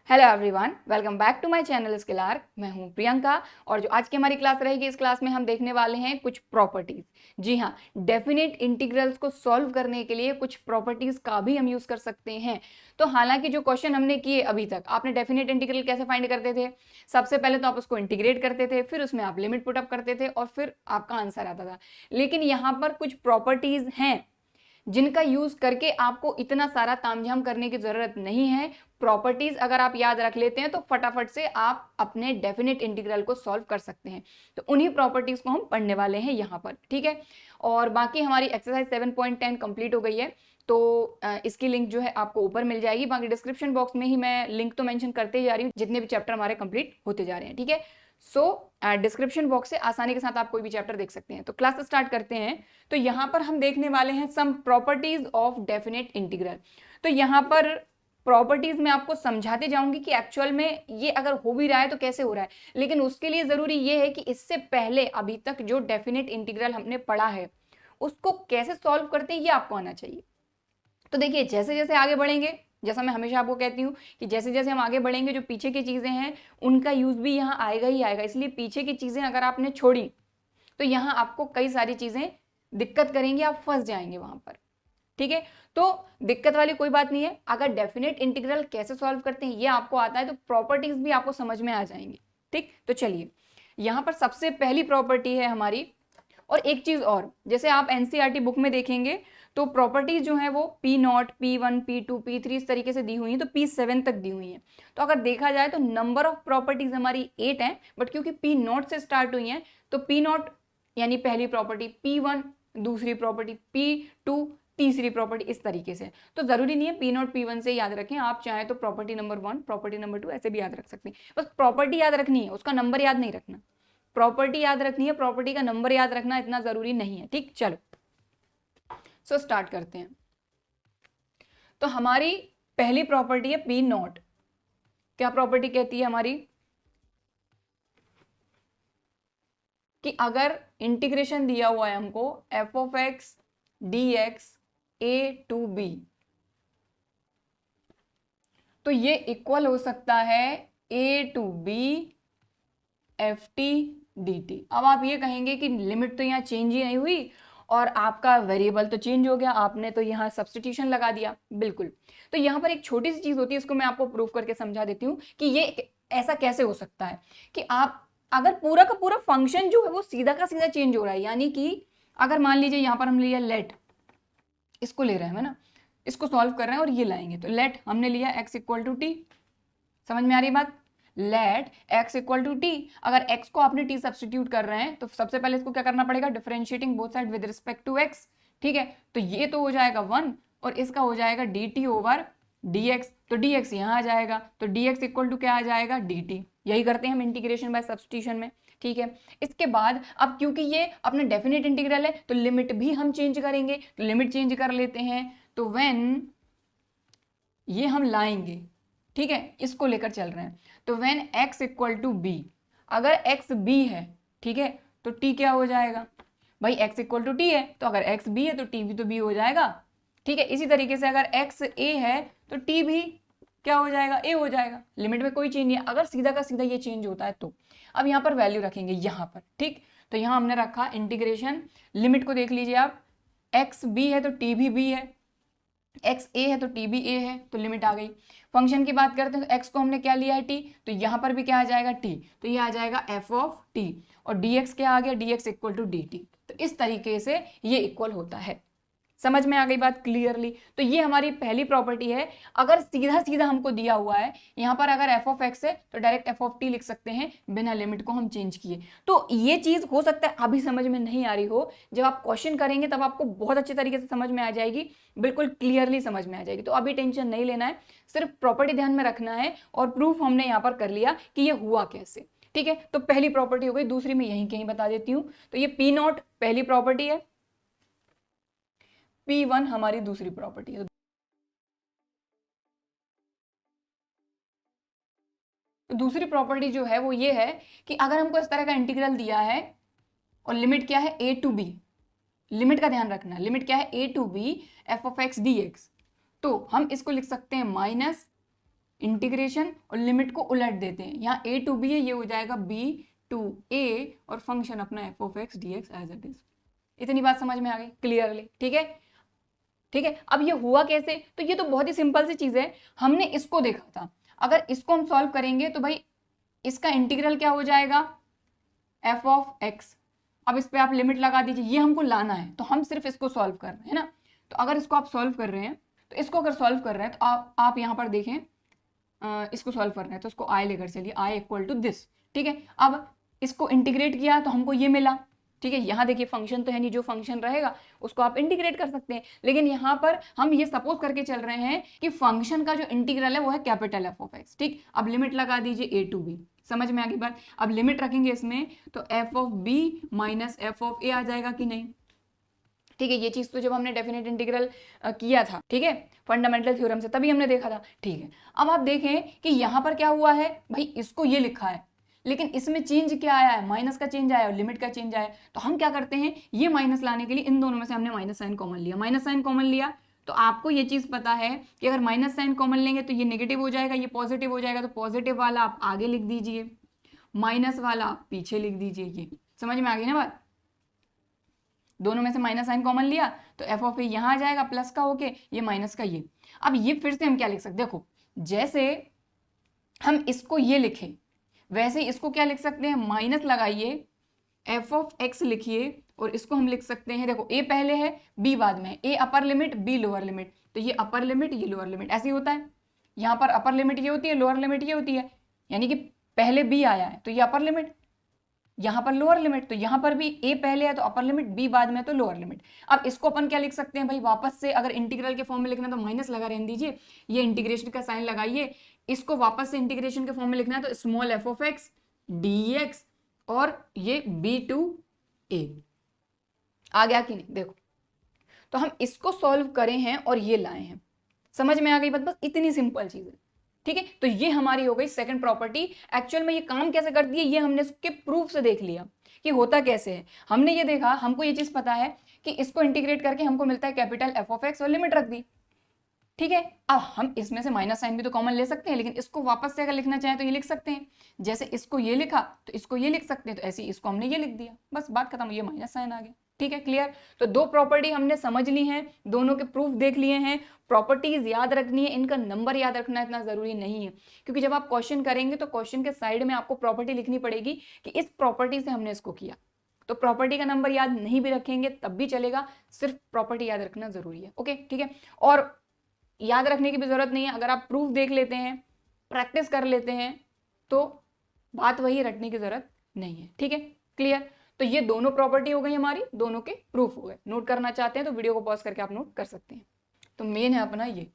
Hello everyone, welcome back to my channel Skill Arc. मैं हूं प्रियंका और जो आज की हमारी क्लास रहेगी, इस क्लास में हम देखने वाले हैं कुछ प्रॉपर्टीज। जी हाँ, डेफिनेट इंटीग्रल्स को सॉल्व करने के लिए कुछ प्रॉपर्टीज का भी हम यूज कर सकते हैं। तो हालांकि जो क्वेश्चन हमने किए अभी तक, आपने डेफिनेट इंटीग्रल कैसे फाइंड करते थे? सबसे पहले तो आप उसको इंटीग्रेट करते थे, फिर उसमें आप लिमिट पुटअप करते थे और फिर आपका आंसर आता था। लेकिन यहाँ पर कुछ प्रॉपर्टीज हैं जिनका यूज करके आपको इतना सारा तामझाम करने की जरूरत नहीं है। प्रॉपर्टीज अगर आप याद रख लेते हैं तो फटाफट से आप अपने डेफिनेट इंटीग्रल को सॉल्व कर सकते हैं। तो उन्हीं प्रॉपर्टीज को हम पढ़ने वाले हैं यहाँ पर, ठीक है। और बाकी हमारी एक्सरसाइज 7.10 कंप्लीट हो गई है। तो इसकी लिंक जो है आपको ऊपर मिल जाएगी। बाकी डिस्क्रिप्शन बॉक्स में ही मैं लिंक तो मेंशन करते ही जा रही हूँ, जितने भी चैप्टर हमारे कंप्लीट होते जा रहे हैं, ठीक है। सो डिस्क्रिप्शन बॉक्स से आसानी के साथ आप कोई भी चैप्टर देख सकते हैं। तो क्लास स्टार्ट करते हैं। तो यहाँ पर हम देखने वाले हैं some properties of definite integral. तो यहाँ पर प्रॉपर्टीज में आपको समझाते जाऊंगी कि एक्चुअल में ये अगर हो भी रहा है तो कैसे हो रहा है। लेकिन उसके लिए जरूरी ये है कि इससे पहले अभी तक जो डेफिनेट इंटीग्रल हमने पढ़ा है उसको कैसे सॉल्व करते हैं ये आपको आना चाहिए। तो देखिए, जैसे जैसे आगे बढ़ेंगे, जैसा मैं हमेशा आपको कहती हूँ कि जैसे जैसे हम आगे बढ़ेंगे जो पीछे की चीजें हैं उनका यूज भी यहाँ आएगा ही आएगा। इसलिए पीछे की चीजें अगर आपने छोड़ी तो यहाँ आपको कई सारी चीजें दिक्कत करेंगी, आप फंस जाएंगे वहां पर, ठीक है। तो दिक्कत वाली कोई बात नहीं है। अगर डेफिनेट इंटीग्रल कैसे सॉल्व करते हैं ये आपको आता है तो प्रॉपर्टीज भी आपको समझ में आ जाएंगी, ठीक। तो चलिए, यहां पर सबसे पहली प्रॉपर्टी है हमारी। और एक चीज और, जैसे आप एनसीईआरटी बुक में देखेंगे तो प्रॉपर्टीज जो है वो P0, P1, P2, P3 इस तरीके से दी हुई है, तो P7 तक दी हुई है। तो अगर देखा जाए तो नंबर ऑफ प्रॉपर्टीज हमारी 8 है, बट क्योंकि P0 से स्टार्ट हुई है तो P0 यानी पहली प्रॉपर्टी, P1 दूसरी प्रॉपर्टी, P2 तीसरी प्रॉपर्टी, इस तरीके से। तो जरूरी नहीं है P0 P1 से याद रखें, आप चाहें तो प्रॉपर्टी नंबर 1 प्रॉपर्टी नंबर 2 ऐसे भी याद रख सकते हैं। बस प्रॉपर्टी याद रखनी है, उसका नंबर याद नहीं रखना। प्रॉपर्टी याद रखनी है, प्रॉपर्टी का नंबर याद रखना इतना जरूरी नहीं है, ठीक। चलो, सो स्टार्ट करते हैं। तो हमारी पहली प्रॉपर्टी है P0। क्या प्रॉपर्टी कहती है हमारी कि अगर इंटीग्रेशन दिया हुआ है हमको f of x D x a to b, तो ये इक्वल हो सकता है a to b F T D T. अब आप ये कहेंगे कि लिमिट तो यहाँ चेंज ही नहीं हुई और आपका वेरिएबल तो चेंज हो गया, आपने तो यहाँ सब्स्टिट्यूशन लगा दिया। बिल्कुल। तो यहाँ पर एक छोटी सी चीज होती है, इसको मैं आपको प्रूफ करके समझा देती हूँ कि ये ऐसा कैसे हो सकता है कि आप अगर पूरा का पूरा फंक्शन जो है वो सीधा का सीधा चेंज हो रहा है। यानी कि अगर मान लीजिए यहाँ पर हम लिया लेट, इसको ले रहे हैं ना, इसको सॉल्व कर रहे हैं और ये लाएंगे, तो लेट हमने लिया x इक्वल टू टी। समझ में आ रही बात? Let x equal to T. अगर x को आपने t सब्स्टिट्यूट कर रहे हैं तो सबसे पहले इसको क्या करना पड़ेगा, differentiating both side with respect to x, ठीक है। तो ये तो हो जाएगा 1 और इसका हो जाएगा dt ओवर dx। तो dx यहाँ आ जाएगा, तो dx इक्वल टू क्या आ जाएगा, dt। यही करते हैं हम इंटीग्रेशन बाय सब्स्टिट्यूशन में, ठीक है। इसके बाद अब क्योंकि ये अपना डेफिनेट इंटीग्रल है तो लिमिट भी हम चेंज करेंगे, तो लिमिट चेंज कर लेते हैं। तो व्हेन ये हम लाएंगे, ठीक है, इसको लेकर चल रहे हैं, तो when x equal to B, अगर x b है, ठीक है, तो t क्या हो जाएगा भाई, x इक्वल टू टी है, तो अगर x b है तो t भी तो b हो जाएगा, ठीक है। इसी तरीके से अगर x a है तो t भी क्या हो जाएगा, a हो जाएगा। लिमिट में कोई चेंज नहीं है, अगर सीधा का सीधा ये चेंज होता है तो। अब यहाँ पर वैल्यू रखेंगे यहाँ पर, ठीक। तो यहाँ हमने रखा इंटीग्रेशन, लिमिट को देख लीजिए आप, x b है तो t भी b है, एक्स ए है तो टी भी ए है, तो लिमिट आ गई। फंक्शन की बात करते हैं तो एक्स को हमने क्या लिया है टी, तो यहाँ पर भी क्या आ जाएगा टी, तो ये आ जाएगा एफ ऑफ टी। और डी एक्स क्या आ गया, D x equal to D T. तो इस तरीके से ये इक्वल होता है। समझ में आ गई बात क्लियरली? तो ये हमारी पहली प्रॉपर्टी है। अगर सीधा सीधा हमको दिया हुआ है यहाँ पर, अगर एफ ऑफ एक्स है तो डायरेक्ट एफ ऑफ टी लिख सकते हैं बिना लिमिट को हम चेंज किए। तो ये चीज हो सकता है अभी समझ में नहीं आ रही हो, जब आप क्वेश्चन करेंगे तब आपको बहुत अच्छे तरीके से समझ में आ जाएगी, बिल्कुल क्लियरली समझ में आ जाएगी। तो अभी टेंशन नहीं लेना है, सिर्फ प्रॉपर्टी ध्यान में रखना है और प्रूफ हमने यहाँ पर कर लिया कि ये हुआ कैसे, ठीक है। तो पहली प्रॉपर्टी हो गई, दूसरी मैं यहीं कहीं बता देती हूँ। तो ये पी नॉट पहली प्रॉपर्टी है, P1 हमारी दूसरी प्रॉपर्टी है। तो दूसरी प्रॉपर्टी जो है वो ये है कि अगर हमको इस तरह का इंटीग्रल दिया है और लिमिट क्या है a टू b, लिमिट का ध्यान रखना, लिमिट क्या है a to b F of x D x, तो हम इसको लिख सकते हैं माइनस इंटीग्रेशन और लिमिट को उलट देते हैं। यहाँ a टू b है, ये हो जाएगा b टू a और फंक्शन अपना f of x dx as it is. इतनी बात समझ में आ गई क्लियरली? ठीक है, ठीक है। अब ये हुआ कैसे? तो ये तो बहुत ही सिंपल सी चीज है, हमने इसको देखा था। अगर इसको हम सॉल्व करेंगे तो भाई इसका इंटीग्रल क्या हो जाएगा, f ऑफ x। अब इस पे आप लिमिट लगा दीजिए, ये हमको लाना है तो हम सिर्फ इसको सॉल्व कर रहे हैं ना। तो अगर इसको आप सॉल्व कर रहे हैं तो इसको अगर सॉल्व कर रहे हैं तो आप यहाँ पर देखें, इसको सॉल्व कर रहे हैं तो इसको i लेकर चलिए, i इक्वल टू दिस। ठीक है, अब इसको इंटीग्रेट किया तो हमको ये मिला। ठीक है, यहाँ देखिए फंक्शन तो है नहीं, जो फंक्शन रहेगा उसको आप इंटीग्रेट कर सकते हैं, लेकिन यहाँ पर हम ये सपोज करके चल रहे हैं कि फंक्शन का जो इंटीग्रल है वो है कैपिटल f ऑफ x। ठीक, अब लिमिट लगा दीजिए a टू b। समझ में आ गई बात? अब लिमिट रखेंगे इसमें तो f of b minus f of a आ जाएगा कि नहीं? ठीक है, ये चीज तो जब हमने डेफिनेट इंटीग्रल किया था, ठीक है, फंडामेंटल थ्योरम से, तभी हमने देखा था। ठीक है, अब आप देखें कि यहाँ पर क्या हुआ है, भाई इसको ये लिखा है लेकिन इसमें चेंज क्या आया है, माइनस का चेंज आया और लिमिट का चेंज आया। तो हम क्या करते हैं, ये माइनस लाने के लिए इन दोनों में से हमने माइनस साइन कॉमन लिया। माइनस साइन कॉमन लिया तो आपको ये चीज पता है कि अगर माइनस साइन कॉमन लेंगे तो ये नेगेटिव हो जाएगा, ये पॉजिटिव हो जाएगा। तो पॉजिटिव वाला आप आगे लिख दीजिए, माइनस वाला आप पीछे लिख दीजिए। ये समझ में आ गई ना बात? दोनों में से माइनस साइन कॉमन लिया तो एफ ऑफ ए यहाँ आ जाएगा प्लस का होके, ये माइनस का ये। अब ये फिर से हम क्या लिख सकते, देखो जैसे हम इसको ये लिखें वैसे इसको क्या लिख सकते हैं, माइनस लगाइए, एफ ऑफ एक्स लिखिए और इसको हम लिख सकते हैं, देखो ए पहले है बी बाद में, a upper limit b lower limit. तो ये अपर लिमिट ये लोअर लिमिट, ऐसे ही होता है। यहाँ पर अपर लिमिट ये होती है, लोअर लिमिट ये होती है, यानी कि पहले बी आया है तो ये अपर लिमिट, यहाँ पर लोअर लिमिट, तो यहाँ पर भी ए पहले है तो अपर लिमिट, बी बाद में तो लोअर लिमिट। अब इसको अपन क्या लिख सकते हैं भाई, वापस से अगर इंटीग्रल के फॉर्म में लिखना है तो माइनस लगा रहने दीजिए, ये इंटीग्रेशन का साइन लगाइए। इसको वापस से इंटीग्रेशन के फॉर्म में लिखना है तो small F of x D x और ये बी टू ए आ गया कि नहीं? देखो तो हम इसको सॉल्व करे हैं और ये लाए हैं। समझ में आ गई बात? बस इतनी सिंपल चीज है। ठीक है, तो ये हमारी हो गई सेकंड प्रॉपर्टी। एक्चुअल में ये काम कैसे करती है ये हमने इसके प्रूफ से देख लिया कि होता कैसे है। हमने ये देखा, हमको ये चीज पता है कि इसको इंटीग्रेट करके हमको मिलता है कैपिटल एफ ऑफ एक्स और लिमिट रख दी। ठीक है, अब हम इसमें से माइनस साइन भी तो कॉमन ले सकते हैं, लेकिन इसको वापस से अगर लिखना चाहें तो ये लिख सकते हैं। जैसे इसको ये लिखा तो इसको ये लिख सकते हैं, तो ऐसे ही इसको हमने ये लिख दिया, बस बात खत्म, ये माइनस साइन आ गया। ठीक है, क्लियर? तो दो प्रॉपर्टी हमने समझ ली हैं, दोनों के प्रूफ देख लिए हैं। प्रॉपर्टीज याद रखनी है, इनका नंबर याद रखना इतना जरूरी नहीं है, क्योंकि जब आप क्वेश्चन करेंगे तो क्वेश्चन के साइड में आपको प्रॉपर्टी लिखनी पड़ेगी कि इस प्रॉपर्टी से हमने इसको किया। तो प्रॉपर्टी का नंबर याद नहीं भी रखेंगे तब भी चलेगा, सिर्फ प्रॉपर्टी याद रखना जरूरी है। ओके, ठीक है, और याद रखने की भी जरूरत नहीं है, अगर आप प्रूफ देख लेते हैं, प्रैक्टिस कर लेते हैं तो बात वही, रटने की जरूरत नहीं है। ठीक है, क्लियर? तो ये दोनों प्रॉपर्टी हो गई हमारी, दोनों के प्रूफ हो गए। नोट करना चाहते हैं तो वीडियो को पॉज करके आप नोट कर सकते हैं। तो मेन है अपना ये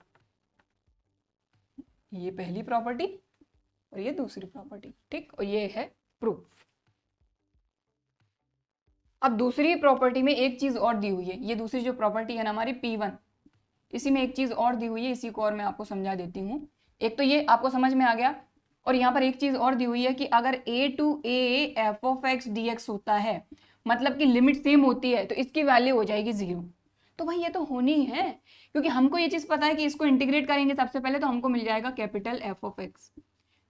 पहली प्रॉपर्टी और ये दूसरी प्रॉपर्टी, ठीक, और ये है प्रूफ। अब दूसरी प्रॉपर्टी में एक चीज और दी हुई है, ये दूसरी जो प्रॉपर्टी है ना हमारी P1, इसी में एक चीज और दी हुई है, इसी को और मैं आपको समझा देती हूँ। एक तो ये आपको समझ में आ गया, और यहाँ पर एक चीज और दी हुई है कि अगर a to a F of x D x होता है, मतलब कि लिमिट सेम होती है, तो इसकी वैल्यू हो जाएगी 0। तो भाई ये तो होनी ही है, क्योंकि हमको ये चीज पता है कि इसको इंटीग्रेट करेंगे सबसे पहले तो हमको मिल जाएगा कैपिटल एफ ऑफ एक्स।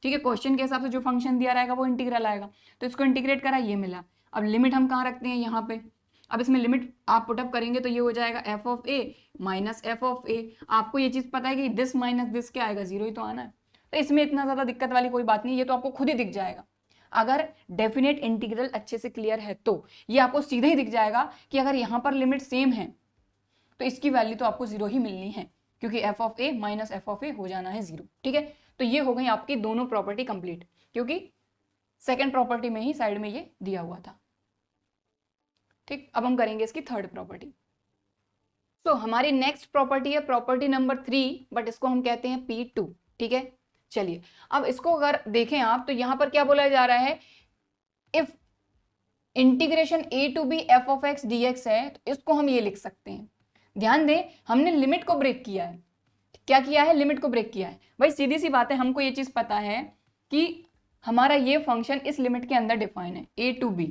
ठीक है, क्वेश्चन के हिसाब से जो फंक्शन दिया रहेगा वो इंटीग्रल आएगा, तो इसको इंटीग्रेट करा, ये मिला। अब लिमिट हम कहाँ रखते हैं, यहाँ पे। अब इसमें लिमिट आप पुटअप करेंगे तो ये हो जाएगा F of a minus f of a. आपको ये चीज पता है कि दिस माइनस दिस क्या आएगा, 0 ही तो आना है, तो इसमें इतना ज्यादा दिक्कत वाली कोई बात नहीं, ये तो आपको खुद ही दिख जाएगा। अगर डेफिनेट इंटीग्रल अच्छे से क्लियर है तो ये आपको सीधे ही दिख जाएगा कि अगर यहाँ पर लिमिट सेम है तो इसकी वैल्यू तो आपको 0 ही मिलनी है, क्योंकि f of a minus f of a हो जाना है 0। ठीक है, तो ये हो गई आपकी दोनों प्रॉपर्टी कंप्लीट, क्योंकि सेकेंड प्रॉपर्टी में ही साइड में ये दिया हुआ था। ठीक, अब हम करेंगे इसकी थर्ड प्रॉपर्टी। तो हमारी नेक्स्ट प्रॉपर्टी है प्रॉपर्टी नंबर 3, बट इसको हम कहते हैं P2। ठीक है, चलिए अब इसको अगर देखें आप तो यहां पर क्या बोला जा रहा है, if integration a to B F of x D x है तो इसको हम ये लिख सकते हैं। ध्यान दें, हमने लिमिट को ब्रेक किया है। क्या किया है, लिमिट को ब्रेक किया है। भाई सीधी सी बात है, हमको ये चीज पता है कि हमारा ये फंक्शन इस लिमिट के अंदर डिफाइन है a टू b।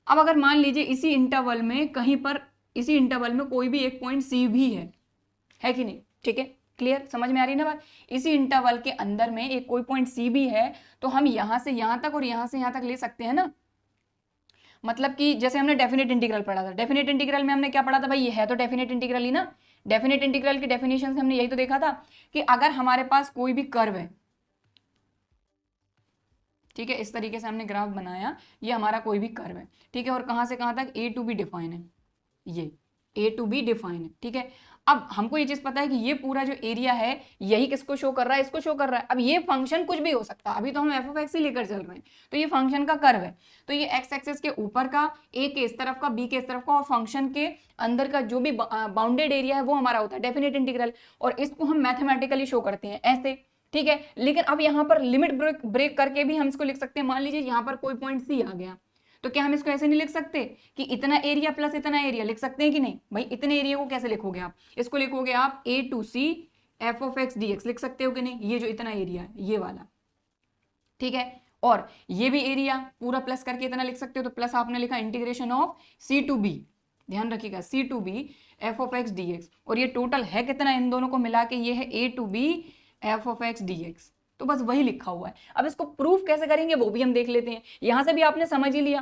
अब अगर मान लीजिए इसी इंटरवल में कहीं पर, इसी इंटरवल में कोई भी एक पॉइंट c भी है कि नहीं? ठीक है, क्लियर, समझ में आ रही है ना बात। इसी इंटरवल के अंदर में एक कोई पॉइंट सी भी है तो हम यहां से यहां तक और यहां से यहां तक ले सकते हैं ना। मतलब कि जैसे हमने डेफिनेट इंटीग्रल पढ़ा था, डेफिनेट इंटीग्रल में हमने क्या पढ़ा था भाई, ये है तो डेफिनेट इंटीग्रल ही ना। डेफिनेट इंटीग्रल की डेफिनेशन से हमने यही तो देखा था कि अगर हमारे पास कोई भी कर्व है, ठीक है, इस तरीके से हमने ग्राफ बनाया, ये हमारा कोई भी कर्व है, ठीक है, और कहां से कहां तक, ए टू बी डिफाइन है, ये ए टू बी डिफाइन है, ठीक है। अब हमको ये चीज पता है कि ये पूरा जो एरिया है यही किसको शो कर रहा है, इसको शो कर रहा है। अब ये फंक्शन कुछ भी हो सकता है, अभी तो हम एफ ऑफ एक्स ही लेकर चल रहे हैं, तो ये फंक्शन का कर्व है, तो ये एक्स एक्सिस के ऊपर का, ए के इस तरफ का, बी के इस तरफ का, और फंक्शन के अंदर का जो भी बाउंडेड एरिया है वो हमारा होता है डेफिनेट इंटीग्रल, और इसको हम मैथमेटिकली शो करते हैं ऐसे, ठीक है। लेकिन अब यहाँ पर लिमिट ब्रेक करके भी हम इसको लिख सकते हैं। मान लीजिए यहाँ पर कोई पॉइंट सी आ गया, तो क्या हम इसको ऐसे नहीं लिख सकते कि इतना एरिया प्लस इतना एरिया, लिख सकते हैं कि नहीं भाई। इतने एरिया को कैसे लिखोगे आप, इसको लिखोगे आप a to c f of x D x, लिख सकते हो कि नहीं, ये जो इतना एरिया है ये वाला, ठीक है। और ये भी एरिया पूरा प्लस करके इतना लिख सकते हो, तो प्लस आपने लिखा integration of c to b, ध्यान रखिएगा, c to B F of x D x, और ये टोटल है कितना, इन दोनों को मिला के ये है a to B F of x D x. तो बस वही लिखा हुआ है। अब इसको प्रूफ कैसे करेंगे वो भी हम देख लेते हैं। यहां से भी आपने समझ ही लिया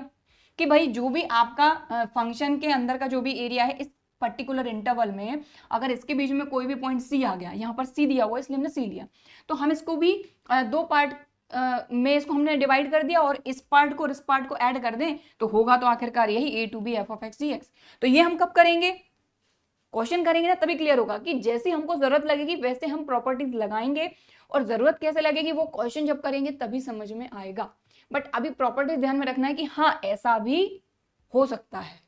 कि भाई जो भी आपका फंक्शन के अंदर का जो भी एरिया है इस पर्टिकुलर इंटरवल में, अगर इसके बीच में कोई भी पॉइंट सी आ गया, यहाँ पर सी दिया हुआ इसलिए हमने सी लिया, तो हम इसको भी दो पार्ट में इसको हमने डिवाइड कर दिया, और इस पार्ट को और इस पार्ट को ऐड कर दें तो होगा तो आखिरकार यही a to B F of x D x. तो ये हम कब करेंगे, क्वेश्चन करेंगे ना तभी क्लियर होगा, कि जैसे हमको जरूरत लगेगी वैसे हम प्रॉपर्टीज लगाएंगे, और जरूरत कैसे लगेगी वो क्वेश्चन जब करेंगे तभी समझ में आएगा। बट अभी प्रॉपर्टीज ध्यान में रखना है कि हाँ ऐसा भी हो सकता है,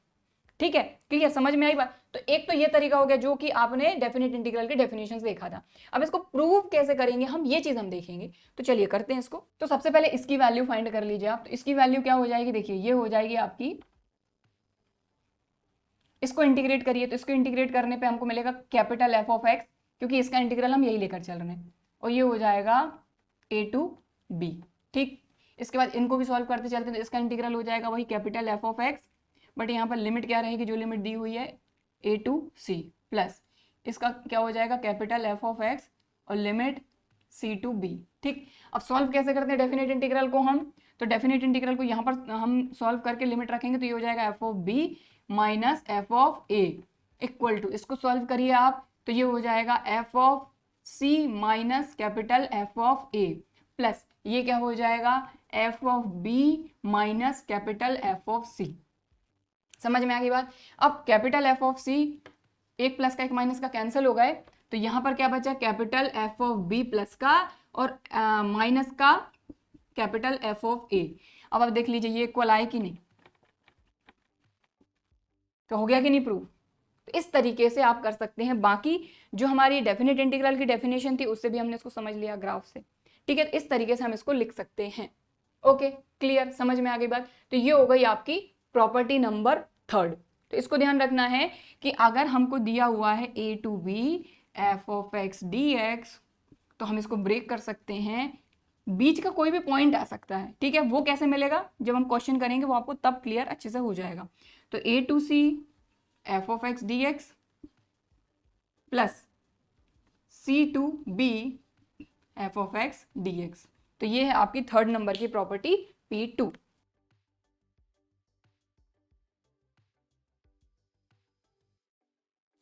ठीक है, क्लियर, समझ में आई बात। तो एक तो ये तरीका हो गया जो कि आपने डेफिनेट इंटीग्रल के डेफिनेशन देखा था। अब इसको प्रूव कैसे करेंगे हम, ये चीज हम देखेंगे, तो चलिए करते हैं इसको। तो सबसे पहले इसकी वैल्यू फाइंड कर लीजिए आप। तो इसकी वैल्यू क्या हो जाएगी, देखिए ये हो जाएगी आपकी, इसको इंटीग्रेट करिए, तो इसको इंटीग्रेट करने पे हमको मिलेगा कैपिटल एफ ऑफ एक्स, क्योंकि इसका इंटीग्रल हम यही लेकर चल रहे हैं, और ये हो जाएगा ए टू बी, ठीक। इसके बाद इनको भी सॉल्व करते चलते हैं, तो इसका इंटीग्रल हो जाएगा वही capital F of x, but यहाँ पर लिमिट क्या रहेगी, जो लिमिट दी हुई है ए टू सी, प्लस इसका क्या हो जाएगा कैपिटल एफ ऑफ एक्स और लिमिट सी टू बी, ठीक। अब सॉल्व कैसे करते हैं डेफिनेट इंटीग्रल को हम, तो डेफिनेट इंटीग्रल को यहाँ पर हम सॉल्व करके लिमिट रखेंगे, तो ये हो जाएगा F of b minus f of a equal to, इसको सॉल्व करिए आप, तो ये हो जाएगा F of c minus capital F of a, plus ये क्या हो जाएगा F of b minus capital F of c. समझ में आ गई बात। अब कैपिटल एफ ऑफ सी, एक प्लस का एक माइनस का कैंसिल हो गए, तो यहां पर क्या बचा, capital F of B plus का और माइनस का कैपिटल एफ ऑफ ए। अब आप देख लीजिए ये इक्वल आए कि नहीं, तो हो गया कि नहीं प्रूफ। तो इस तरीके से आप कर सकते हैं। बाकी जो हमारी डेफिनेट इंटीग्रल की डेफिनेशन थी उससे भी हमने इसको समझ लिया ग्राफ से, ठीक है। इस तरीके से हम इसको लिख सकते हैं। ओके क्लियर, समझ में आ गई बात। तो ये हो गई आपकी प्रॉपर्टी नंबर थर्ड। तो इसको ध्यान रखना है कि अगर हमको दिया हुआ है a to B F of x D x, तो हम इसको ब्रेक कर सकते हैं, बीच का कोई भी पॉइंट आ सकता है, ठीक है। वो कैसे मिलेगा जब हम क्वेश्चन करेंगे वो आपको तब क्लियर अच्छे से हो जाएगा। तो a to c f of x D x plus c to B F of x D x, तो ये है आपकी थर्ड नंबर की प्रॉपर्टी P2।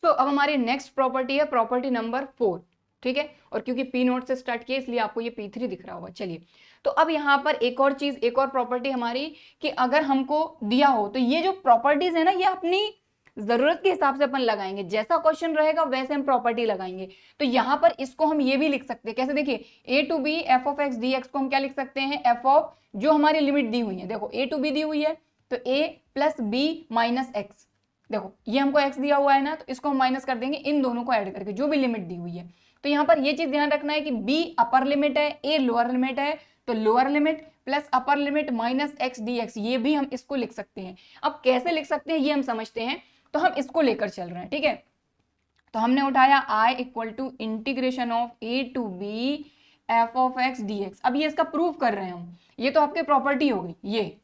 तो अब हमारी नेक्स्ट प्रॉपर्टी है प्रॉपर्टी नंबर 4, ठीक है। और क्योंकि P नोट से स्टार्ट किया इसलिए आपको ये P3 दिख रहा होगा। चलिए, तो अब यहाँ पर एक और चीज, एक और प्रॉपर्टी हमारी, कि अगर हमको दिया हो तो ये जो प्रॉपर्टीज है ना, ये अपनी जरूरत के हिसाब से अपन लगाएंगे, जैसा क्वेश्चन रहेगा वैसे हम प्रॉपर्टी लगाएंगे। तो यहाँ पर इसको हम ये भी लिख सकते हैं, कैसे, देखिए a to B F of x D x को हम क्या लिख सकते हैं, एफ ऑफ जो हमारी लिमिट दी हुई है, देखो ए टू बी दी हुई है तो ए प्लस बी माइनस एक्स, देखो ये हमको एक्स दिया हुआ है ना, तो इसको हम माइनस कर देंगे इन दोनों को ऐड करके जो भी लिमिट दी हुई है। तो यहाँ पर ये चीज ध्यान रखना है कि बी अपर लिमिट है, ए लोअर लिमिट है, तो lower limit plus upper limit minus x D x, ये भी हम इसको लिख सकते हैं। अब कैसे लिख सकते हैं ये हम समझते हैं, तो हम इसको लेकर चल रहे हैं, ठीक है। तो हमने उठाया i equal to integration of A to B F of x D x. अब ये इसका प्रूफ कर रहे हैं हम, ये तो आपकी प्रॉपर्टी हो गई ये,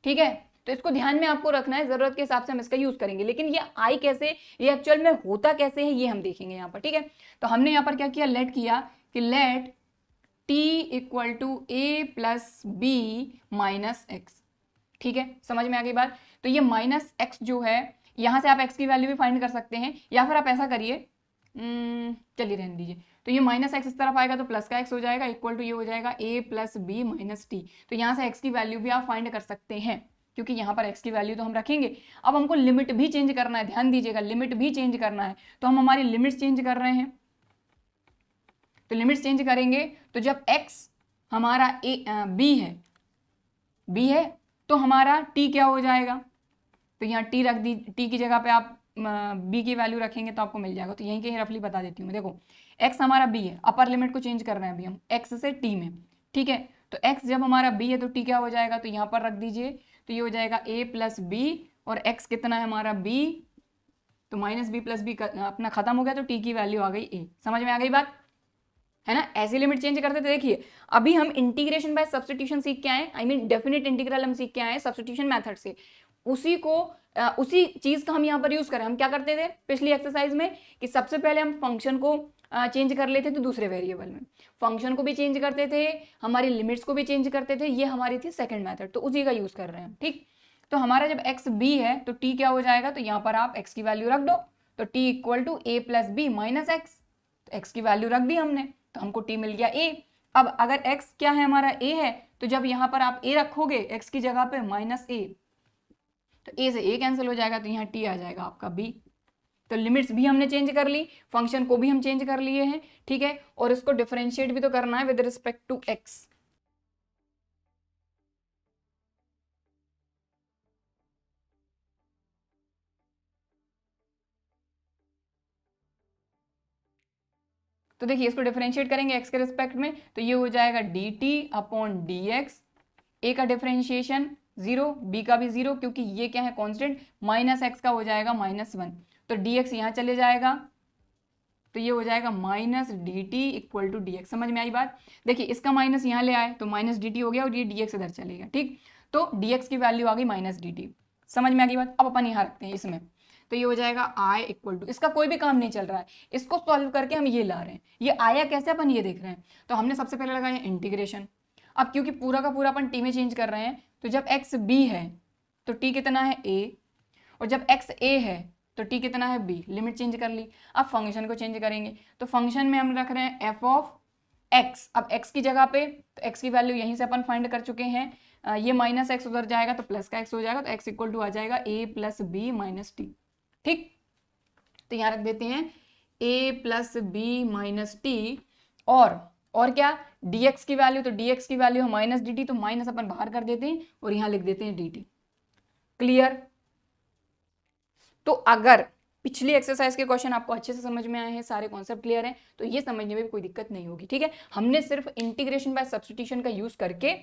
ठीक है। तो इसको ध्यान में आपको रखना है, जरूरत के हिसाब से हम इसका यूज करेंगे। लेकिन ये आई कैसे, ये एक्चुअल में होता कैसे है, ये हम देखेंगे यहाँ पर, ठीक है। तो हमने यहाँ पर क्या किया, लेट किया कि let t equal to a plus B minus x, ठीक है, समझ में आ गई बात। तो ये माइनस एक्स जो है, यहां से आप x की वैल्यू भी फाइंड कर सकते हैं, या फिर आप ऐसा करिए, चलिए रहने दीजिए। तो ये माइनस एक्स इस तरफ आएगा तो प्लस का एक्स हो जाएगा, इक्वल टू ये हो जाएगा a plus B minus T. तो यहाँ से x की वैल्यू भी आप फाइंड कर सकते हैं, क्योंकि यहाँ पर x की वैल्यू तो हम रखेंगे। अब हमको लिमिट भी चेंज करना है, ध्यान दीजिएगा, लिमिट भी चेंज करना है। तो हम हमारी लिमिट्स चेंज कर रहे हैं। तो लिमिट्स चेंज करेंगे तो जब x हमारा b है तो हमारा t क्या हो जाएगा, तो यहाँ t रख दी, t की जगह पे आप b की वैल्यू रखेंगे तो आपको मिल जाएगा। तो यहीं के रफली बता देती हूँ मैं, देखो x हमारा b है, अपर लिमिट को चेंज कर रहे हैं अभी हम x से t में, ठीक है। तो x जब हमारा b है तो t क्या हो जाएगा, तो यहाँ पर रख दीजिए, तो ये हो जाएगा a प्लस बी, और x कितना है हमारा b, तो माइनस बी प्लस बी अपना खत्म हो गया, तो t की वैल्यू आ गई a। समझ में आ गई बात, है ना। ऐसी लिमिट चेंज करते थे। देखिए अभी हम इंटीग्रेशन बाय सब्स्टिट्यूशन सीख के आए, आई मीन डेफिनेट इंटीग्रल हम सीख के आए सब्स्टिट्यूशन मेथड से। उसी चीज का हम यहाँ पर यूज करें। हम क्या करते थे पिछली एक्सरसाइज में कि सबसे पहले हम फंक्शन को चेंज कर लेते थे दूसरे वेरिएबल में, फंक्शन को भी चेंज करते थे, हमारी लिमिट्स को भी चेंज करते थे, ये हमारी थी सेकंड मेथड, तो उसी का यूज कर रहे हैं, ठीक। तो हमारा जब एक्स बी है तो टी क्या हो जाएगा, तो यहाँ पर आप एक्स की वैल्यू रख दो, तो T equal to A plus B minus x, तो एक्स की वैल्यू रख दी हमने, तो हमको t मिल गया a। अब अगर x क्या है हमारा a है, तो जब यहाँ पर आप a रखोगे x की जगह पे माइनस a, तो a से a कैंसिल हो जाएगा, तो यहाँ t आ जाएगा आपका b। तो लिमिट्स भी हमने चेंज कर ली, फंक्शन को भी हम चेंज कर लिए हैं, ठीक है, और इसको डिफरेंशिएट भी तो करना है विद रिस्पेक्ट टू x। तो देखिए इसको डिफरेंशिएट करेंगे x के रिस्पेक्ट में, तो ये हो जाएगा dt अपॉन dx, a का डिफरेंशिएशन 0, b का भी 0, क्योंकि ये क्या है कांस्टेंट, माइनस एक्स का हो जाएगा -1, तो dx यहाँ चले जाएगा, तो ये हो जाएगा minus D T equal to D x. समझ में आई बात। देखिए इसका माइनस यहाँ ले आए तो माइनस डी टी हो गया, और ये डी एक्स इधर चलेगा, ठीक। तो डी एक्स की वैल्यू आ गई माइनस डी टी। समझ में आ गई बात। अब अपन यहाँ रखते हैं इसमें, तो ये हो जाएगा आई इक्वल टू, इसका कोई भी काम नहीं चल रहा है, इसको सॉल्व करके हम ये ला रहे हैं, ये आया कैसे अपन ये देख रहे हैं। तो हमने सबसे पहले लगाया इंटीग्रेशन। अब क्योंकि पूरा का पूरा अपन टी में चेंज कर रहे हैं, तो जब एक्स बी है तो टी कितना है ए, और जब एक्स ए है तो टी कितना है बी, लिमिट चेंज कर ली। अब फंक्शन को चेंज करेंगे, तो फंक्शन में हम रख रहे हैं एफ ऑफ एक्स। अब एक्स की जगह पे, तो एक्स की वैल्यू यहीं से अपन फाइंड कर चुके हैं, ये माइनस एक्स उधर जाएगा तो प्लस का एक्स हो जाएगा, तो एक्स इक्वल टू आ जाएगा ए प्लस बी माइनस टी, ठीक। तो यहाँ रख देते हैं ए प्लस बी माइनस टी, और क्या dx की वैल्यू, तो dx की वैल्यू है माइनस डी टी, तो माइनस अपन बाहर कर देते हैं और यहाँ लिख देते हैं डी टी। क्लियर। तो अगर पिछली एक्सरसाइज के क्वेश्चन आपको अच्छे से समझ में आए हैं, सारे कॉन्सेप्ट क्लियर हैं, तो ये समझने में भी कोई दिक्कत नहीं होगी, ठीक है। हमने सिर्फ इंटीग्रेशन बाय सब्स्टिट्यूशन का यूज करके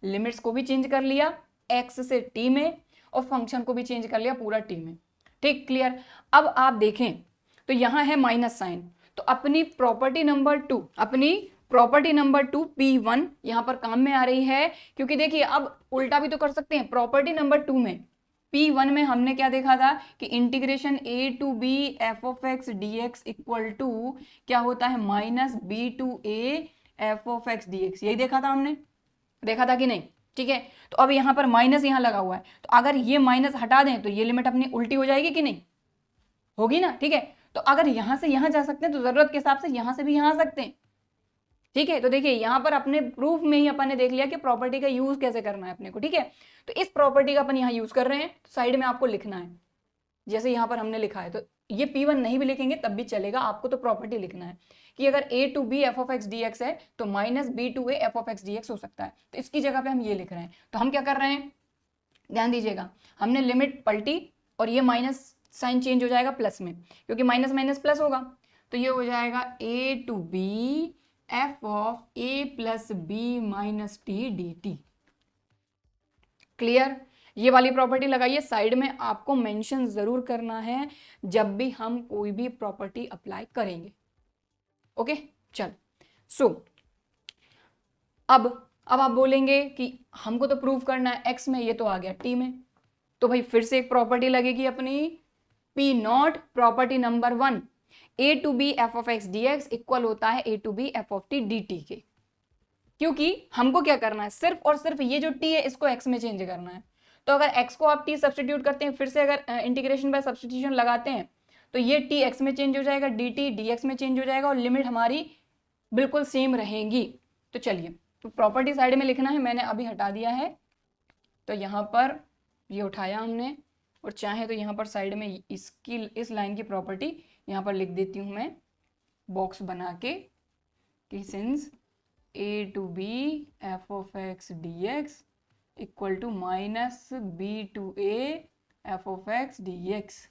लिमिट्स को भी चेंज कर लिया x से t में, और फंक्शन को भी चेंज कर लिया पूरा t में, ठीक। क्लियर। अब आप देखें तो यहाँ है माइनस साइन, तो अपनी प्रॉपर्टी नंबर टू P1 यहाँ पर काम में आ रही है, क्योंकि देखिए अब उल्टा भी तो कर सकते हैं। प्रॉपर्टी नंबर 2 में P1 में हमने क्या देखा था कि integration a to b f of x dx equal to क्या होता है, minus b to a f of x dx, यही देखा था हमने, देखा था कि नहीं, ठीक है। तो अब यहाँ पर माइनस यहाँ लगा हुआ है, तो अगर ये माइनस हटा दें तो ये लिमिट अपनी उल्टी हो जाएगी कि नहीं, होगी ना, ठीक है। तो अगर यहाँ से यहाँ जा सकते हैं तो जरूरत के हिसाब से यहाँ से भी यहाँ आ सकते हैं, ठीक है। तो देखिए यहाँ पर अपने प्रूफ में ही अपन ने देख लिया कि प्रॉपर्टी का यूज कैसे करना है अपने को, ठीक है। तो इस प्रॉपर्टी का अपन यहाँ यूज कर रहे हैं, तो साइड में आपको लिखना है जैसे यहाँ पर हमने लिखा है। तो ये P1 नहीं भी लिखेंगे तब भी चलेगा, आपको तो प्रॉपर्टी लिखना है कि अगर a to b f of x dx है तो minus b to a f of x dx हो सकता है, तो इसकी जगह पे हम ये लिख रहे हैं। तो हम क्या कर रहे हैं, ध्यान दीजिएगा, हमने लिमिट पलटी और ये माइनस साइन चेंज हो जाएगा प्लस में, क्योंकि माइनस माइनस प्लस होगा, तो ये हो जाएगा a to b f of a plus B minus t D t. Clear. ये वाली प्रॉपर्टी लगाइए, साइड में आपको मेंशन जरूर करना है जब भी हम कोई भी प्रॉपर्टी अप्लाई करेंगे, ओके। चल सो अब आप बोलेंगे कि हमको तो प्रूव करना है x में, ये तो आ गया t में, तो भाई फिर से एक प्रॉपर्टी लगेगी अपनी P naught property number 1, a to B F of x D x equal होता है a to B F of t D t के। क्योंकि हमको क्या करना है, सिर्फ और सिर्फ ये जो टी है इसको एक्स में चेंज करना है। तो अगर एक्स को आप टी सब्सटीट्यूट करते हैं, फिर से अगर इंटीग्रेशन बाय सब्सटीट्यूशन लगाते हैं, तो ये टी एक्स में चेंज हो जाएगा, डी टी डी एक्स में चेंज हो जाएगा, और लिमिट हमारी बिल्कुल सेम रहेंगी। तो चलिए, तो प्रॉपर्टी साइड में लिखना है, मैंने अभी हटा दिया है। तो यहाँ पर ये उठाया हमने, और चाहे तो यहाँ पर साइड में इसकी इस लाइन की प्रॉपर्टी यहाँ पर लिख देती हूँ मैं बॉक्स बना के, कि since a to B F of x D x equal to minus b to a f of x D x.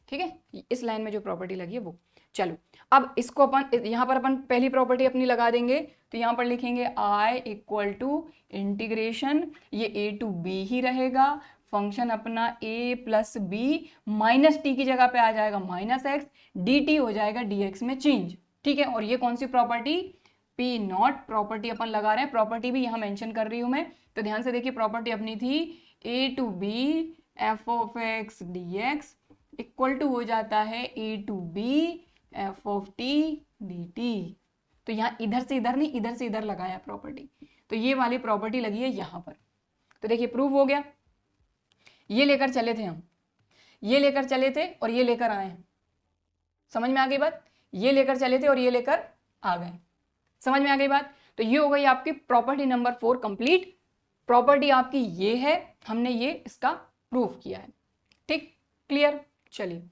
ठीक है, इस लाइन में जो प्रॉपर्टी लगी है वो। चलो अब इसको अपन यहाँ पर अपन पहली प्रॉपर्टी अपनी लगा देंगे। तो यहाँ पर लिखेंगे आई इक्वल टू इंटीग्रेशन, ये ए टू बी ही रहेगा, फंक्शन अपना ए प्लस बी माइनस टी की जगह पे आ जाएगा माइनस एक्स, डी टी हो जाएगा डी एक्स में चेंज। ठीक है, और ये कौन सी प्रॉपर्टी, पी नॉट प्रॉपर्टी अपन लगा रहे हैं। प्रॉपर्टी भी यहाँ मेंशन कर रही हूँ मैं, तो ध्यान से देखिए, प्रॉपर्टी अपनी थी a to B F of x D x equal to हो जाता है a to B F of t D T. तो यहाँ इधर से इधर नहीं, इधर से इधर लगाया प्रॉपर्टी, तो ये वाली प्रॉपर्टी लगी है यहाँ पर। तो देखिए प्रूव हो गया, ये लेकर चले थे हम, ये लेकर चले थे और ये लेकर आए हैं। समझ में आ गई बात, ये लेकर चले थे और ये लेकर आ गए, समझ में आ गई बात। तो ये हो गई आपकी प्रॉपर्टी नंबर 4 कंप्लीट। प्रॉपर्टी आपकी ये है, हमने ये इसका प्रूफ किया है। ठीक, क्लियर। चलिए,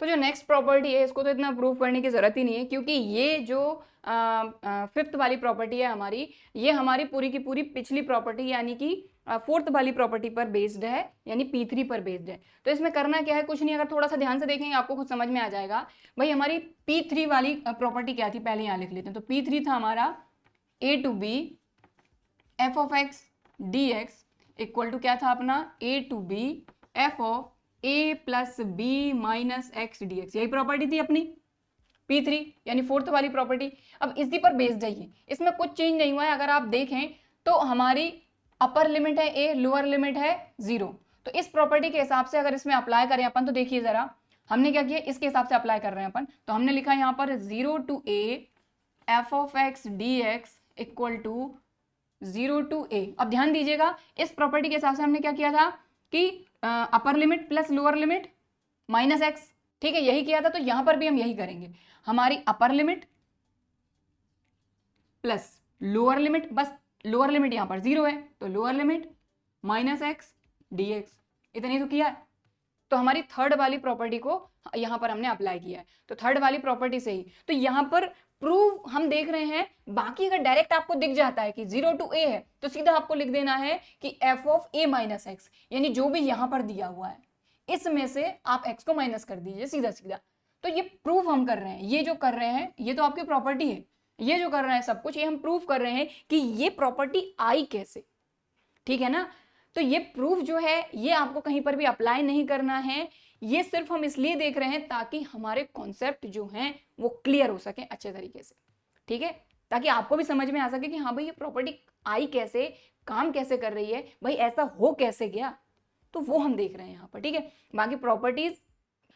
तो जो नेक्स्ट प्रॉपर्टी है इसको तो इतना प्रूफ करने की जरूरत ही नहीं है, क्योंकि ये जो 5th वाली प्रॉपर्टी है हमारी, ये हमारी पूरी की पूरी पिछली प्रॉपर्टी यानी कि 4th वाली प्रॉपर्टी पर बेस्ड है, यानी P3 पर बेस्ड है। तो इसमें करना क्या है, कुछ नहीं, अगर थोड़ा सा ध्यान से देखेंगे आपको खुद समझ में आ जाएगा। भाई हमारी P3 वाली प्रॉपर्टी क्या थी, पहले यहाँ लिख लेते हैं। तो P3 था हमारा a to B F of x D x equal to क्या था अपना, a to B F of a plus B minus x D x. यही प्रॉपर्टी थी अपनी P3 यानी 4th वाली प्रॉपर्टी। अब इसी पर बेस्ड है ये, इसमें कुछ चेंज नहीं हुआ है। अगर आप देखें तो हमारी अपर लिमिट है ए, लोअर लिमिट है 0। तो इस प्रॉपर्टी के हिसाब से अगर इसमें अप्लाई करें अपन, तो देखिए जरा हमने क्या किया, इसके हिसाब से अप्लाई कर रहे हैं अपन। तो हमने लिखा यहाँ पर 0 to a f of x D x equal to 0 to a. अब ध्यान दीजिएगा, इस प्रॉपर्टी के हिसाब से हमने क्या किया था कि अपर limit plus lower limit minus x. ठीक है, यही किया था। तो यहां पर भी हम यही करेंगे, हमारी अपर लिमिट प्लस लोअर लिमिट, बस लोअर लिमिट यहां पर 0 है तो lower limit minus x D x, इतनी तो किया है। तो हमारी 3rd वाली प्रॉपर्टी को यहां पर हमने अप्लाई किया है। तो 3rd वाली प्रॉपर्टी से ही तो यहां पर प्रूव हम देख रहे हैं। बाकी अगर डायरेक्ट आपको दिख जाता है कि 0 टू ए है, तो सीधा आपको लिख देना है कि F of a minus x, यानी जो भी यहां पर दिया हुआ है इसमें से आप एक्स को माइनस कर दीजिए सीधा सीधा। तो ये प्रूफ हम कर रहे हैं, ये जो कर रहे हैं ये तो आपकी प्रॉपर्टी है, ये जो कर रहे हैं सब कुछ ये हम प्रूफ कर रहे हैं कि ये प्रॉपर्टी आई कैसे। ठीक है ना, तो ये प्रूफ जो है ये आपको कहीं पर भी अप्लाई नहीं करना है, ये सिर्फ हम इसलिए देख रहे हैं ताकि हमारे कॉन्सेप्ट जो हैं वो क्लियर हो सके अच्छे तरीके से। ठीक है, ताकि आपको भी समझ में आ सके कि हाँ भाई ये प्रॉपर्टी आई कैसे, काम कैसे कर रही है, भाई ऐसा हो कैसे गया, तो वो हम देख रहे हैं यहाँ पर। ठीक है, बाकी प्रॉपर्टीज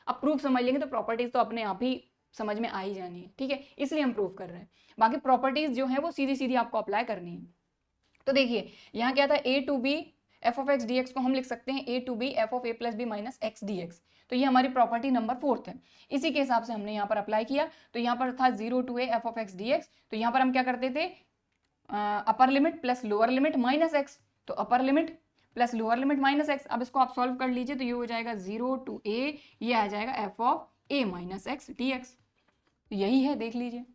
अब प्रूफ समझ लेंगे तो प्रॉपर्टीज तो अपने आप ही समझ में आ ही जानी है। ठीक है, इसलिए हम प्रूफ कर रहे हैं। बाकी प्रॉपर्टीज जो है वो सीधी सीधी आपको अप्लाई करनी है। तो देखिए यहाँ क्या था, a to B F of x D x को हम लिख सकते हैं a to B F of a plus B minus x D x. तो ये हमारी प्रॉपर्टी नंबर 4th है, इसी के हिसाब से हमने यहाँ पर अप्लाई किया। तो यहाँ पर था 0 to a f of x D x. तो यहाँ पर हम क्या करते थे, upper limit plus lower limit minus x, तो upper limit plus lower limit minus x. अब इसको आप सॉल्व कर लीजिए, तो ये हो जाएगा 0 टू ए, ये आ जाएगा F of a minus x D x. यही है, देख लीजिए,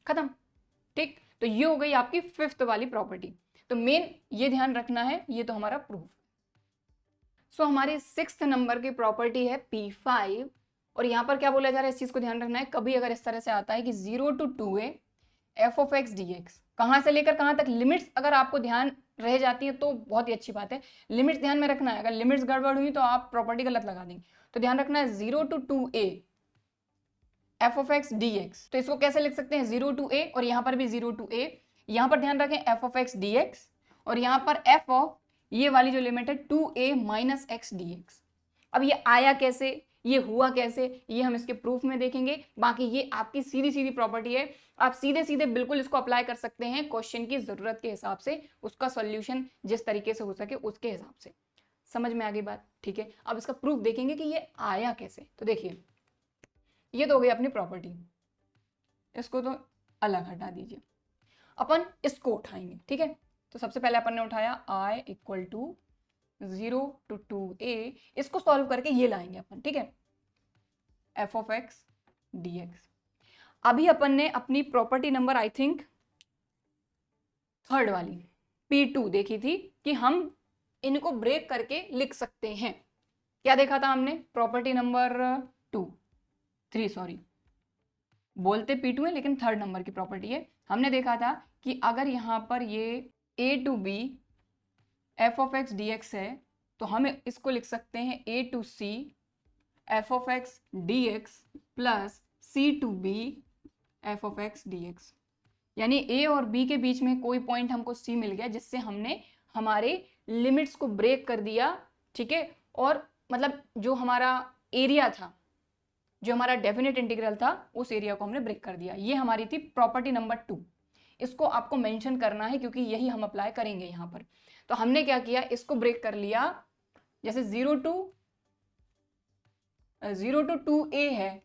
खत्म। ठीक, तो ये हो गई आपकी 5th वाली प्रॉपर्टी। तो मेन ये ध्यान रखना है, ये तो हमारा प्रूफ। सो हमारी 6th नंबर की प्रॉपर्टी है P5, और यहां पर क्या बोला जा रहा है इस चीज को ध्यान रखना है। कभी अगर इस तरह से आता है कि 0 to 2a f of x D x, कहां से लेकर कहां तक लिमिट्स अगर आपको ध्यान रह जाती है तो बहुत ही अच्छी बात है, लिमिट्स ध्यान में रखना है। अगर लिमिट्स गड़बड़ हुई तो आप प्रॉपर्टी गलत लगा देंगे। तो ध्यान रखना है 0 to 2a f of x D x. तो इसको कैसे लिख सकते हैं, 0 टू a, और यहां पर भी 0 टू a। यहां पर ध्यान रखें F of x D x, और यहां पर एफ ऑफ ये वाली जो लिमिट है 2a minus x D x. अब ये आया कैसे, ये हुआ कैसे, ये हम इसके प्रूफ में देखेंगे। बाकी ये आपकी सीधी सीधी प्रॉपर्टी है, आप सीधे सीधे बिल्कुल इसको अप्लाई कर सकते हैं क्वेश्चन की जरूरत के हिसाब से, उसका सॉल्यूशन जिस तरीके से हो सके उसके हिसाब से। समझ में आ गई बात? ठीक है, अब इसका प्रूफ देखेंगे कि ये आया कैसे। तो देखिए, ये तो हो गई अपनी प्रॉपर्टी, इसको तो अलग हटा दीजिए, अपन इसको उठाएंगे। ठीक है, तो सबसे पहले अपन ने उठाया i equal to 0 to 2a, इसको सॉल्व करके ये लाएंगे अपन। ठीक है, f of x dx। अभी अपन ने अपनी property number I think third वाली P2 देखी थी कि हम इनको ब्रेक करके लिख सकते हैं। क्या देखा था हमने? प्रॉपर्टी नंबर 3 सॉरी, बोलते P2 है लेकिन थर्ड नंबर की प्रॉपर्टी है। हमने देखा था कि अगर यहाँ पर ये a to b f of x dx है तो हम इसको लिख सकते हैं a to c f of x dx plus c to b f of x dx। यानी a और b के बीच में कोई पॉइंट हमको c मिल गया जिससे हमने हमारे लिमिट्स को ब्रेक कर दिया। ठीक है, और मतलब जो हमारा एरिया था, जो हमारा डेफिनेट इंटीग्रल था, उस एरिया को हमने ब्रेक कर दिया। ये हमारी थी प्रॉपर्टी नंबर 2। इसको आपको मेंशन करना है क्योंकि यही हम अप्लाई करेंगे यहाँ पर। तो हमने क्या किया, इसको ब्रेक कर लिया। जैसे 0 to 2a है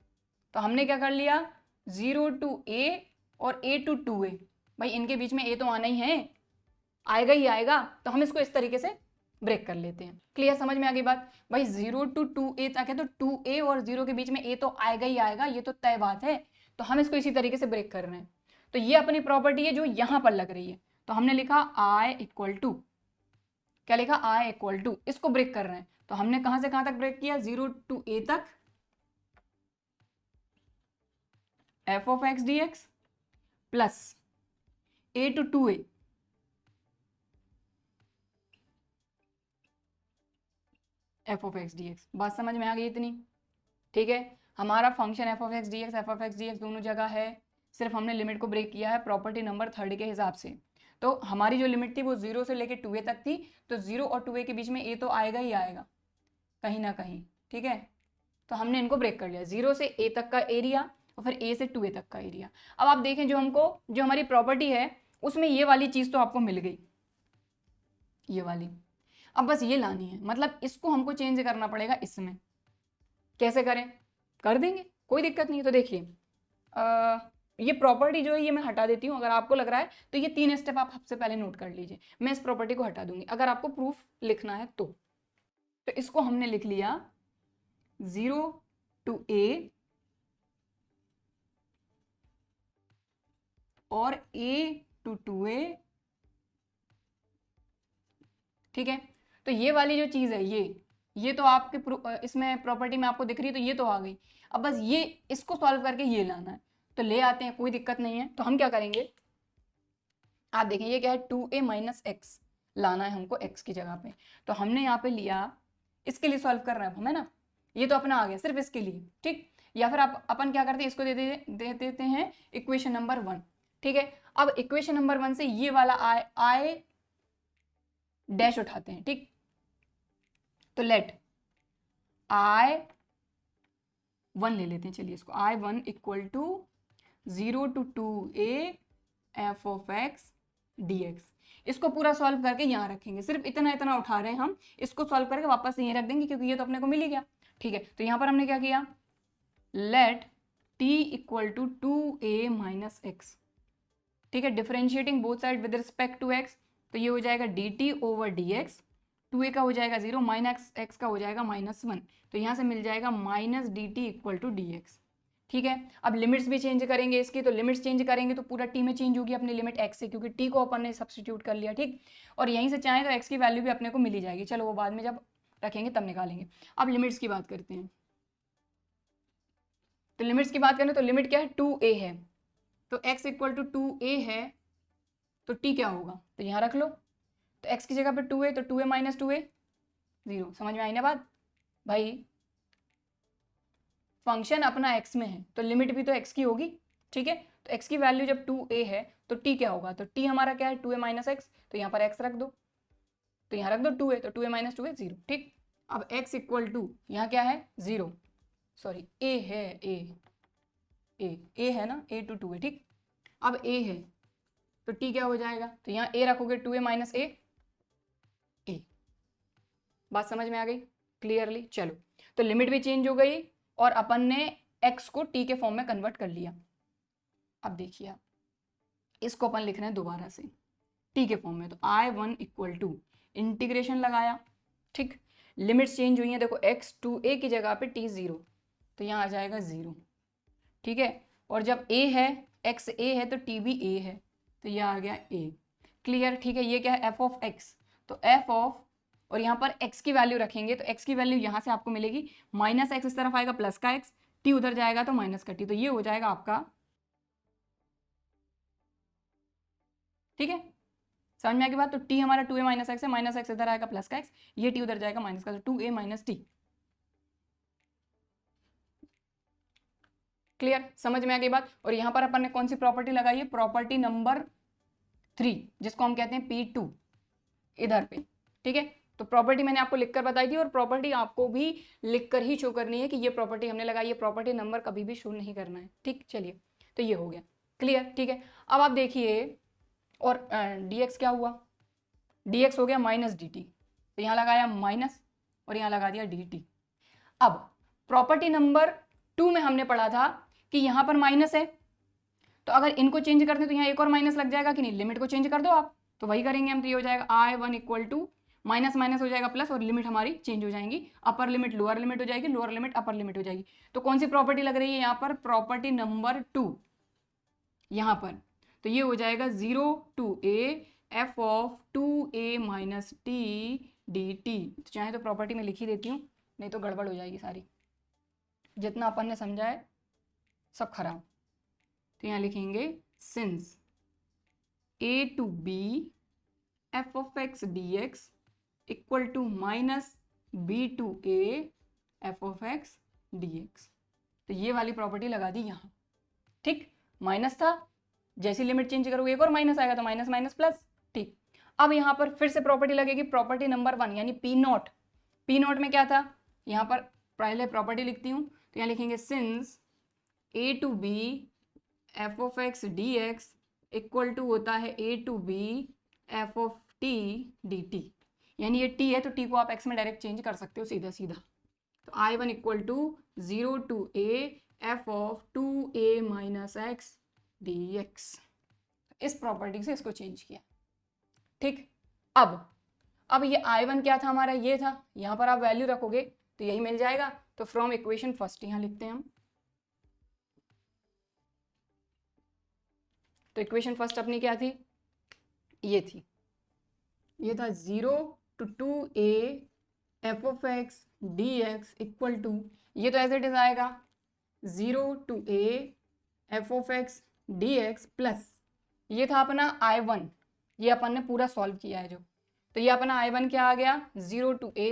तो हमने क्या कर लिया, 0 to a और a to 2a। भाई इनके बीच में a तो आना ही है, आएगा ही आएगा, तो हम इसको इस तरीके से ब्रेक कर लेते हैं। क्लियर, समझ में आ गई बात? भाई 0 to 2a तक है तो 2a और 0 के बीच में a तो आएगा ही आएगा, ये तो तय बात है। तो हम इसको इसी तरीके से ब्रेक कर रहे हैं। तो ये अपनी प्रॉपर्टी है जो यहां पर लग रही है। तो हमने लिखा i इक्वल टू, क्या लिखा, i इक्वल टू, इसको ब्रेक कर रहे हैं। तो हमने कहां से कहां तक ब्रेक किया, 0 to a तक f of x dx plus a to 2a f of x dx। बात समझ में आ गई इतनी? ठीक है, हमारा function f of x dx दोनों जगह है, सिर्फ हमने लिमिट को ब्रेक किया है प्रॉपर्टी नंबर 3 के हिसाब से। तो हमारी जो लिमिट थी वो 0 से लेके 2a तक थी, तो 0 और 2a के बीच में a तो आएगा ही आएगा कहीं ना कहीं। ठीक है, तो हमने इनको ब्रेक कर लिया, 0 से a तक का एरिया और फिर a से 2a तक का एरिया। अब आप देखें, जो हमको जो हमारी प्रॉपर्टी है उसमें ये वाली चीज़ तो आपको मिल गई, ये वाली। अब बस ये लानी है, मतलब इसको हमको चेंज करना पड़ेगा इसमें। कैसे करें, कर देंगे, कोई दिक्कत नहीं है। तो देखिए, ये प्रॉपर्टी जो है ये मैं हटा देती हूँ। अगर आपको लग रहा है तो ये 3 स्टेप आप सबसे पहले नोट कर लीजिए। मैं इस प्रॉपर्टी को हटा दूंगी अगर आपको प्रूफ लिखना है तो इसको हमने लिख लिया 0 to a और a to 2a। ठीक है, तो ये वाली जो चीज़ है ये तो आपके इसमें प्रॉपर्टी में आपको दिख रही है, तो ये तो आ गई। अब बस ये इसको सॉल्व करके ये लाना है, तो ले आते हैं, कोई दिक्कत नहीं है। तो हम क्या करेंगे, आप देखें ये क्या है, 2a माइनस एक्स लाना है हमको x की जगह पे। तो हमने यहाँ पे लिया, इसके लिए सॉल्व कर रहे हैं हम, है ना, ये तो अपना आ गया सिर्फ इसके लिए। ठीक, या फिर अपन क्या करते हैं, इसको दे देते हैं इक्वेशन नंबर 1। ठीक है, अब इक्वेशन नंबर 1 से ये वाला आई डैश उठाते हैं। ठीक, तो लेट I1 ले लेते हैं, चलिए इसको I1 equal to 0 to 2a f of x dx। इसको पूरा सॉल्व करके यहाँ रखेंगे, सिर्फ इतना इतना उठा रहे हैं हम, इसको सॉल्व करके वापस यहीं रख देंगे क्योंकि ये तो अपने को मिल ही गया। ठीक है, तो यहाँ पर हमने क्या किया, let t equal to 2a minus x. ठीक है, differentiating both side with respect to x, तो ये हो जाएगा dt ओवर dx। 2a का हो जाएगा 0, माइनस x का हो जाएगा -1, तो यहाँ से मिल जाएगा minus dt equal to dx। ठीक है, अब लिमिट्स भी चेंज करेंगे इसकी, तो लिमिट्स चेंज करेंगे तो पूरा t में चेंज होगी अपनी लिमिट x से, क्योंकि t को अपन ने सब्स्टिट्यूट कर लिया। ठीक, और यहीं से चाहें तो x की वैल्यू भी अपने को मिली जाएगी, चलो वो बाद में जब रखेंगे तब निकालेंगे। अब लिमिट्स की बात करते हैं, तो लिमिट्स की बात करें तो लिमिट क्या है, 2a है, तो x इक्वल टू 2a है, तो t क्या होगा, तो यहाँ रख लो। तो x की जगह पर 2a, तो 2a माइनस 2a 0। समझ में आई ना बात? भाई फंक्शन अपना x में है तो लिमिट भी तो x की होगी। ठीक है, तो x की वैल्यू जब 2a है तो t क्या होगा, तो t हमारा क्या है, 2a माइनस एक्स, तो यहाँ पर x रख दो। तो यहाँ रख दो 2a, तो 2a माइनस 2a 0। ठीक, अब x इक्वल टू यहाँ क्या है 0, सॉरी a है, a है ना, a टू 2a। ठीक, अब a है तो t क्या हो जाएगा, तो यहाँ a रखोगे 2a माइनस a, बात समझ में आ गई क्लियरली। चलो, तो लिमिट भी चेंज हो गई और अपन ने x को t के फॉर्म में कन्वर्ट कर लिया। अब देखिए आप, इसको अपन लिख रहे हैं दोबारा से t के फॉर्म में, तो I1 इक्वल टू इंटीग्रेशन लगाया। ठीक, लिमिट्स चेंज हुई हैं, देखो x 2a की जगह पे t 0, तो यहाँ आ जाएगा 0। ठीक है, और जब a है, x a है तो t भी a है, तो ये आ गया a। क्लियर। ठीक है, ये क्या है f ऑफ x, तो f ऑफ, और यहाँ पर x की वैल्यू रखेंगे तो x की वैल्यू यहाँ से आपको मिलेगी माइनस x, इस तरफ आएगा प्लस का x, t उधर जाएगा तो माइनस का t, तो ये हो जाएगा आपका। ठीक है, समझ में आ गई बात। तो t हमारा 2a माइनस एक्स है, माइनस एक्स इधर आएगा प्लस का x, ये t उधर जाएगा माइनस का, तो 2a माइनस t। क्लियर, समझ में आ गई बात। और यहाँ पर अपन ने कौन सी प्रॉपर्टी लगाई है, प्रॉपर्टी नंबर 3, जिसको हम कहते हैं P2 इधर पे। ठीक है, तो प्रॉपर्टी मैंने आपको लिखकर बताई थी और प्रॉपर्टी आपको भी लिखकर ही शो करनी है कि ये प्रॉपर्टी हमने लगाई है, प्रॉपर्टी नंबर कभी भी शो नहीं करना है। ठीक, चलिए, तो ये हो गया क्लियर। ठीक है, अब आप देखिए, और dx क्या हुआ, dx हो गया माइनस dt, तो यहाँ लगाया माइनस और यहाँ लगा दिया dt। अब प्रॉपर्टी नंबर 2 में हमने पढ़ा था कि यहाँ पर माइनस है, तो अगर इनको चेंज करते हैं तो यहाँ एक और माइनस लग जाएगा कि नहीं, लिमिट को चेंज कर दो आप, तो वही करेंगे हम। तो ये हो जाएगा I1 equal to minus minus हो जाएगा प्लस, और लिमिट हमारी चेंज हो जाएंगी, अपर लिमिट लोअर लिमिट हो जाएगी, लोअर लिमिट अपर लिमिट हो जाएगी। तो कौन सी प्रॉपर्टी लग रही है यहाँ पर, प्रॉपर्टी नंबर 2 यहाँ पर, तो ये हो जाएगा 0 to a f of 2a minus t dt। तो चाहे तो प्रॉपर्टी में लिख ही देती हूँ, नहीं तो गड़बड़ हो जाएगी सारी, जितना अपन ने समझा है सब खराब। तो यहाँ लिखेंगे since a to b f of x dx equal to minus b to a f of x dx। तो ये वाली प्रॉपर्टी लगा दी यहाँ। ठीक, माइनस था, जैसी लिमिट चेंज करोगे एक और माइनस आएगा, तो माइनस माइनस प्लस। ठीक, अब यहाँ पर फिर से प्रॉपर्टी लगेगी, प्रॉपर्टी नंबर 1 यानी पी नॉट। पी नॉट में क्या था, यहाँ पर पहले प्रॉपर्टी लिखती हूँ, तो यहाँ लिखेंगे since a to b f of x dx equal to होता है a to b f of t dt, यानी ये t है तो t को आप x में डायरेक्ट चेंज कर सकते हो सीधा सीधा। तो I1 equal to 0 to a f of 2a minus x dx। इस प्रॉपर्टी से इसको चेंज किया। ठीक, अब ये I1 क्या था हमारा, ये था, यहाँ पर आप वैल्यू रखोगे तो यही मिल जाएगा। तो फ्रॉम इक्वेशन फर्स्ट यहाँ लिखते हैं हम, तो इक्वेशन फर्स्ट अपनी क्या थी, ये थी, ये था 0 to 2a f of x dx equal to, ये तो एज इट इज आएगा 0 to a f of x dx plus, ये था अपना I1, ये अपन ने पूरा सॉल्व किया है जो, तो ये अपना I1 क्या आ गया 0 to a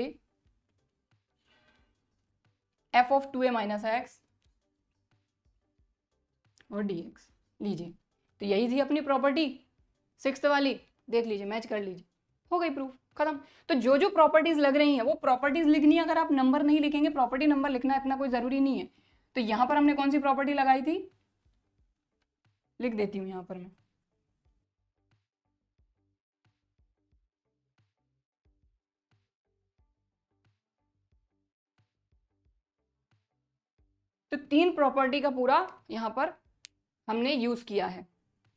f of 2a minus x और dx। लीजिए, तो यही थी अपनी प्रॉपर्टी 6th वाली, देख लीजिए, मैच कर लीजिए, हो गई प्रूफ, खत्म। तो जो जो प्रॉपर्टीज लग रही हैं वो प्रॉपर्टीज लिखनी है, अगर आप नंबर नहीं लिखेंगे, प्रॉपर्टी नंबर लिखना इतना कोई जरूरी नहीं है। तो यहां पर हमने कौन सी प्रॉपर्टी लगाई थी, लिख देती हूं यहां पर मैं, तो 3 प्रॉपर्टी का पूरा यहां पर हमने यूज किया है।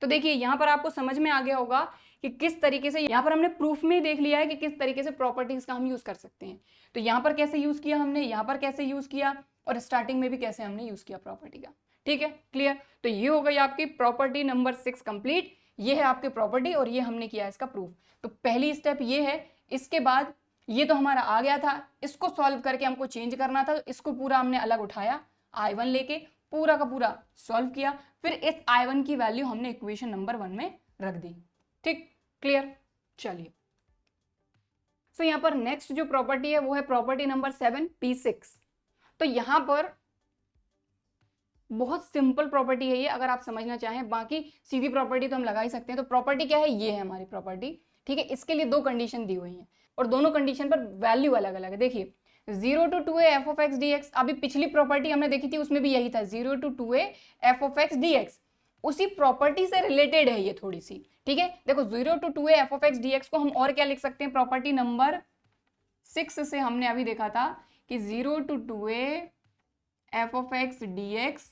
तो देखिए यहां पर आपको समझ में आ गया होगा कि किस तरीके से, यहां पर हमने प्रूफ में देख लिया है कि किस तरीके से प्रॉपर्टीज का हम यूज कर सकते हैं। तो यहां पर कैसे यूज किया हमने, यहां पर कैसे यूज किया, और स्टार्टिंग में भी कैसे हमने यूज किया प्रॉपर्टी का। ठीक है, क्लियर। तो ये हो गई आपकी प्रॉपर्टी नंबर 6 कंप्लीट, ये है आपकी प्रॉपर्टी और ये हमने किया इसका प्रूफ। तो पहली स्टेप ये है, इसके बाद ये तो हमारा आ गया था, इसको सॉल्व करके हमको चेंज करना था, तो इसको पूरा हमने अलग उठाया, I1 लेके पूरा का पूरा सॉल्व किया, फिर इस I1 की वैल्यू हमने इक्वेशन नंबर 1 में रख दी। ठीक, क्लियर। चलिए, सो यहाँ पर नेक्स्ट जो प्रॉपर्टी है वो है प्रॉपर्टी नंबर 7 P6। तो यहाँ पर बहुत सिंपल प्रॉपर्टी है ये, अगर आप समझना चाहें, बाकी सीधी प्रॉपर्टी तो हम लगा ही सकते हैं। तो प्रॉपर्टी क्या है, ये है हमारी प्रॉपर्टी। ठीक है, इसके लिए दो कंडीशन दी हुई हैं और दोनों कंडीशन पर वैल्यू अलग अलग है। देखिए 0 to 2a f of x dx, अभी पिछली प्रॉपर्टी हमने देखी थी उसमें भी यही था 0 to 2a f of x dx, उसी प्रॉपर्टी से रिलेटेड है ये थोड़ी सी। ठीक है, देखो 0 to 2a f of x dx को हम और क्या लिख सकते हैं, प्रॉपर्टी नंबर 6 से हमने अभी देखा था कि 0 to 2a f of x dx,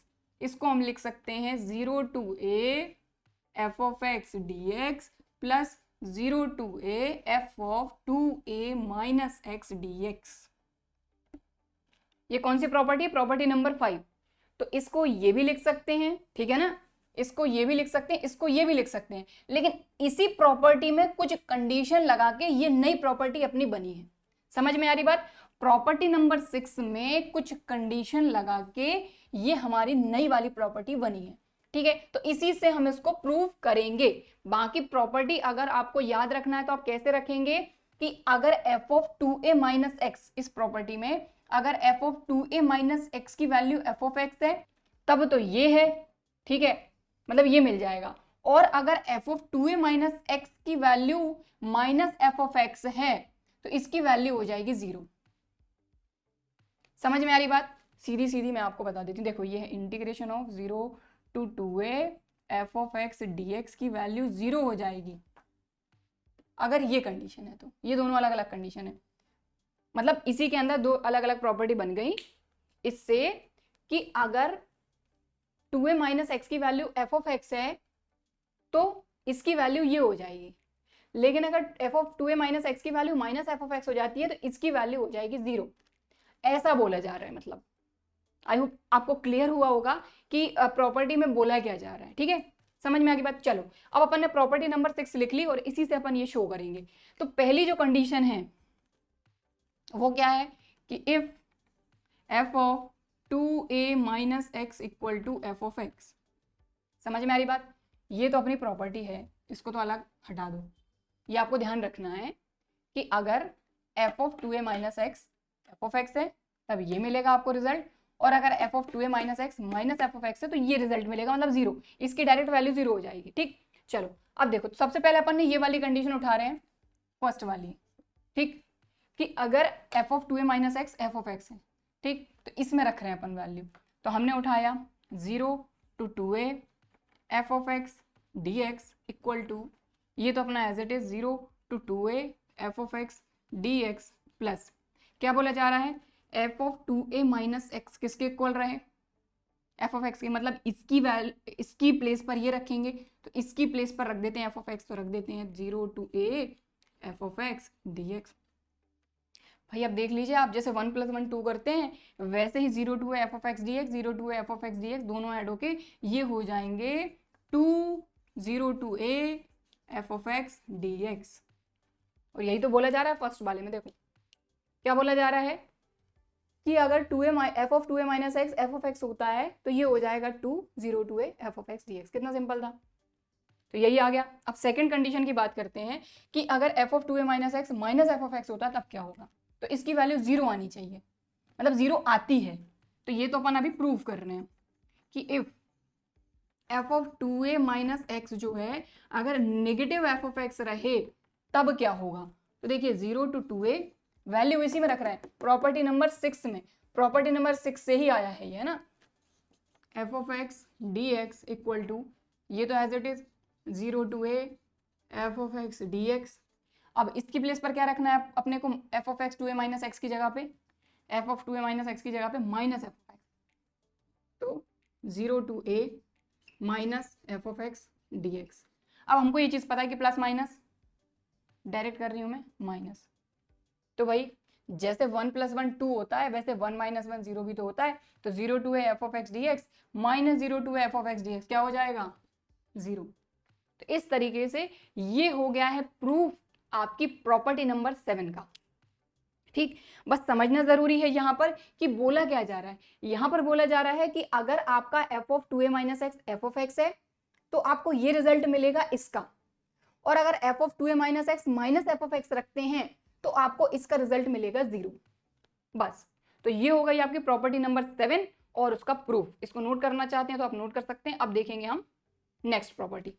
इसको हम लिख सकते हैं 0 to a f of x dx plus 0 to a f of 2a minus x dx। ये कौन सी प्रॉपर्टी है, प्रॉपर्टी नंबर 5। तो इसको ये भी लिख सकते हैं, ठीक है ना, इसको ये भी लिख सकते हैं, इसको ये भी लिख सकते हैं, लेकिन इसी प्रॉपर्टी में कुछ कंडीशन लगा के ये नई प्रॉपर्टी अपनी बनी है। समझ में आ रही बात, प्रॉपर्टी नंबर 6 में कुछ कंडीशन लगा के ये हमारी नई वाली प्रॉपर्टी बनी है। ठीक है, तो इसी से हम इसको प्रूव करेंगे। बाकी प्रॉपर्टी अगर आपको याद रखना है तो आप कैसे रखेंगे कि अगर f of 2a minus x, इस प्रॉपर्टी में अगर f of 2a minus x की वैल्यू f of x है तब तो ये है, ठीक है, मतलब ये मिल जाएगा। और अगर f of 2a minus x की value minus f of x है तो इसकी वैल्यू हो जाएगी 0। समझ में आ रही बात, सीधी सीधी मैं आपको बता देती हूँ। देखो ये है integration of 0 to 2a f of x dx की वैल्यू 0 हो जाएगी अगर ये कंडीशन है। तो ये दोनों अलग अलग कंडीशन है, मतलब इसी के अंदर दो अलग अलग प्रॉपर्टी बन गई इससे कि अगर 2a माइनस एक्स की वैल्यू f of x है तो इसकी वैल्यू ये हो जाएगी, लेकिन अगर f of 2a minus x की value minus f of x हो जाती है तो इसकी वैल्यू हो जाएगी 0। ऐसा बोला जा रहा है, मतलब आई होप आपको क्लियर हुआ होगा कि प्रॉपर्टी में बोला क्या जा रहा है। ठीक है, समझ में आ गई बात। चलो अब अपन ने प्रॉपर्टी नंबर 6 लिख ली और इसी से अपन ये शो करेंगे। तो पहली जो कंडीशन है वो क्या है कि if f of 2a minus x equal to f of x। समझ में आ रही बात, ये तो अपनी प्रॉपर्टी है, इसको तो अलग हटा दो। ये आपको ध्यान रखना है कि अगर f of 2a minus x f of x है तब ये मिलेगा आपको रिजल्ट, और अगर f of 2a minus x minus f of x है तो ये रिजल्ट मिलेगा, मतलब 0। इसकी डायरेक्ट वैल्यू 0 हो जाएगी। ठीक, चलो अब देखो, तो सबसे पहले अपन ने ये वाली कंडीशन उठा रहे हैं, फर्स्ट वाली, ठीक, कि अगर f of 2a minus x f of x है, ठीक, तो इसमें रख रहे हैं अपन वैल्यू। तो हमने उठाया 0 to 2a f of x dx equal to, ये तो अपना as it is 0 to 2a f of x dx plus क्या बोला जा रहा है, f of 2a minus x किसके इक्वल रहे, f of x के, मतलब इसकी प्लेस पर ये रखेंगे तो इसकी प्लेस पर रख देते हैं f of x, तो रख देते हैं 0 to a f of x dx। भाई अब देख लीजिए, आप जैसे 1 + 1 2 करते हैं वैसे ही 0 to a f of x dx 0 to a f of x dx दोनों ऐड होके ये हो जाएंगे 2 0 to a f of x dx। और यही तो बोला जा रहा है फर्स्ट वाले में। देखो क्या बोला जा रहा है कि अगर 2a f of 2a minus x f of x होता है तो ये हो जाएगा 2 0 to a f of x dx। कितना सिंपल था, तो यही आ गया। अब सेकंड कंडीशन की बात करते हैं कि अगर f of 2a minus x minus f of x होता है तब क्या होगा, तो इसकी वैल्यू 0 आनी चाहिए, मतलब 0 आती है। तो ये तो अपन अभी प्रूव कर रहे हैं कि if f of 2a minus x जो है अगर नेगेटिव f of x रहे तब क्या होगा। तो देखिए 0 to 2a वैल्यू इसी में रख रहे हैं, प्रॉपर्टी नंबर 6 में, प्रॉपर्टी नंबर 6 से ही आया है ये ना, f of x dx equal to, ये तो as it is 0 to a f of x dx। अब इसकी प्लेस पर क्या रखना है अपने को, f of x 2a minus x की जगह पे, f of 2a minus x की जगह पे माइनस f of x, तो 0 to a minus f of x dx। अब हमको ये चीज़ पता है कि प्लस माइनस डायरेक्ट कर रही हूँ मैं माइनस, तो भाई जैसे 1 + 1 2 होता है वैसे 1 - 1 0 भी तो होता है। तो 0 to a f of x dx minus 0 to a f of x dx क्या हो जाएगा, 0। तो इस तरीके से ये हो गया है प्रूफ आपकी प्रॉपर्टी नंबर 7 का। ठीक, बस समझना जरूरी है यहाँ पर कि बोला क्या जा रहा है। यहाँ पर बोला जा रहा है कि अगर आपका f of 2a minus x f of x है तो आपको ये रिजल्ट मिलेगा इसका, और अगर f of 2a minus x minus f of x रखते हैं तो आपको इसका रिजल्ट मिलेगा 0। बस, तो ये हो गई आपकी प्रॉपर्टी नंबर 7 और उसका प्रूफ। इसको नोट करना चाहते हैं तो आप नोट कर सकते हैं। अब देखेंगे हम नेक्स्ट प्रॉपर्टी।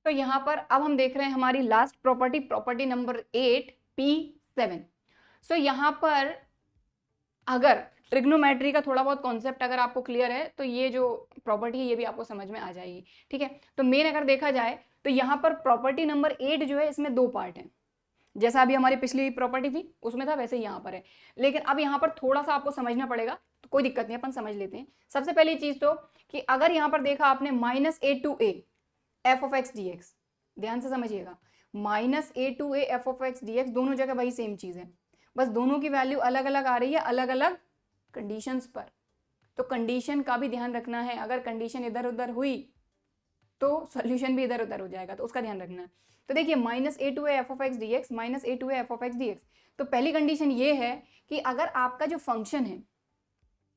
तो यहाँ पर अब हम देख रहे हैं हमारी last property, property number 8 P7। सो यहाँ पर अगर ट्रिग्नोमेट्री का थोड़ा बहुत कॉन्सेप्ट अगर आपको क्लियर है तो ये जो प्रॉपर्टी है ये भी आपको समझ में आ जाएगी, ठीक है। तो मेन अगर देखा जाए तो यहाँ पर प्रॉपर्टी नंबर 8 जो है इसमें दो पार्ट हैं, जैसा अभी हमारी पिछली प्रॉपर्टी थी उसमें था वैसे ही यहाँ पर है, लेकिन अब यहाँ पर थोड़ा सा आपको समझना पड़ेगा, तो कोई दिक्कत नहीं, अपन समझ लेते हैं। सबसे पहली चीज तो कि अगर यहाँ पर देखा आपने -a to a f of x dx, ध्यान से समझिएगा, -a to a f of x dx दोनों जगह वही सेम चीज है, बस दोनों की वैल्यू अलग अलग आ रही है अलग अलग कंडीशंस पर। तो कंडीशन का भी ध्यान रखना है, अगर कंडीशन इधर उधर हुई तो सॉल्यूशन भी इधर उधर हो जाएगा, तो उसका ध्यान रखना है। तो देखिए -a to a f of x dx -a to a f of x dx, तो पहली कंडीशन ये है कि अगर आपका जो फंक्शन है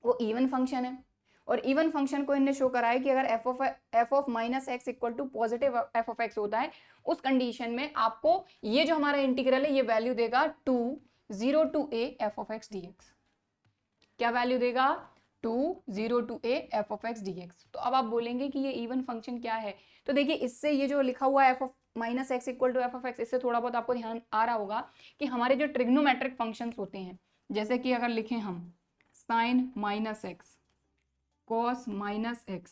वो इवन फंक्शन है, और इवन फंक्शन को इन्हें शो कराया कि अगर f of -x equal to positive f of x होता है, उस कंडीशन में आपको ये जो हमारा इंटीग्रल है ये वैल्यू देगा 2 0 to a f of x dx। क्या वैल्यू देगा? 2 0 to a f of x dx। तो अब आप बोलेंगे कि ये इवन फंक्शन क्या है, तो देखिए इससे ये जो लिखा हुआ है f of -x equal to f of x, इससे थोड़ा बहुत आपको ध्यान आ रहा होगा कि हमारे जो ट्रिग्नोमेट्रिक फंक्शंस होते हैं, जैसे कि अगर लिखें हम sin -x cos -x,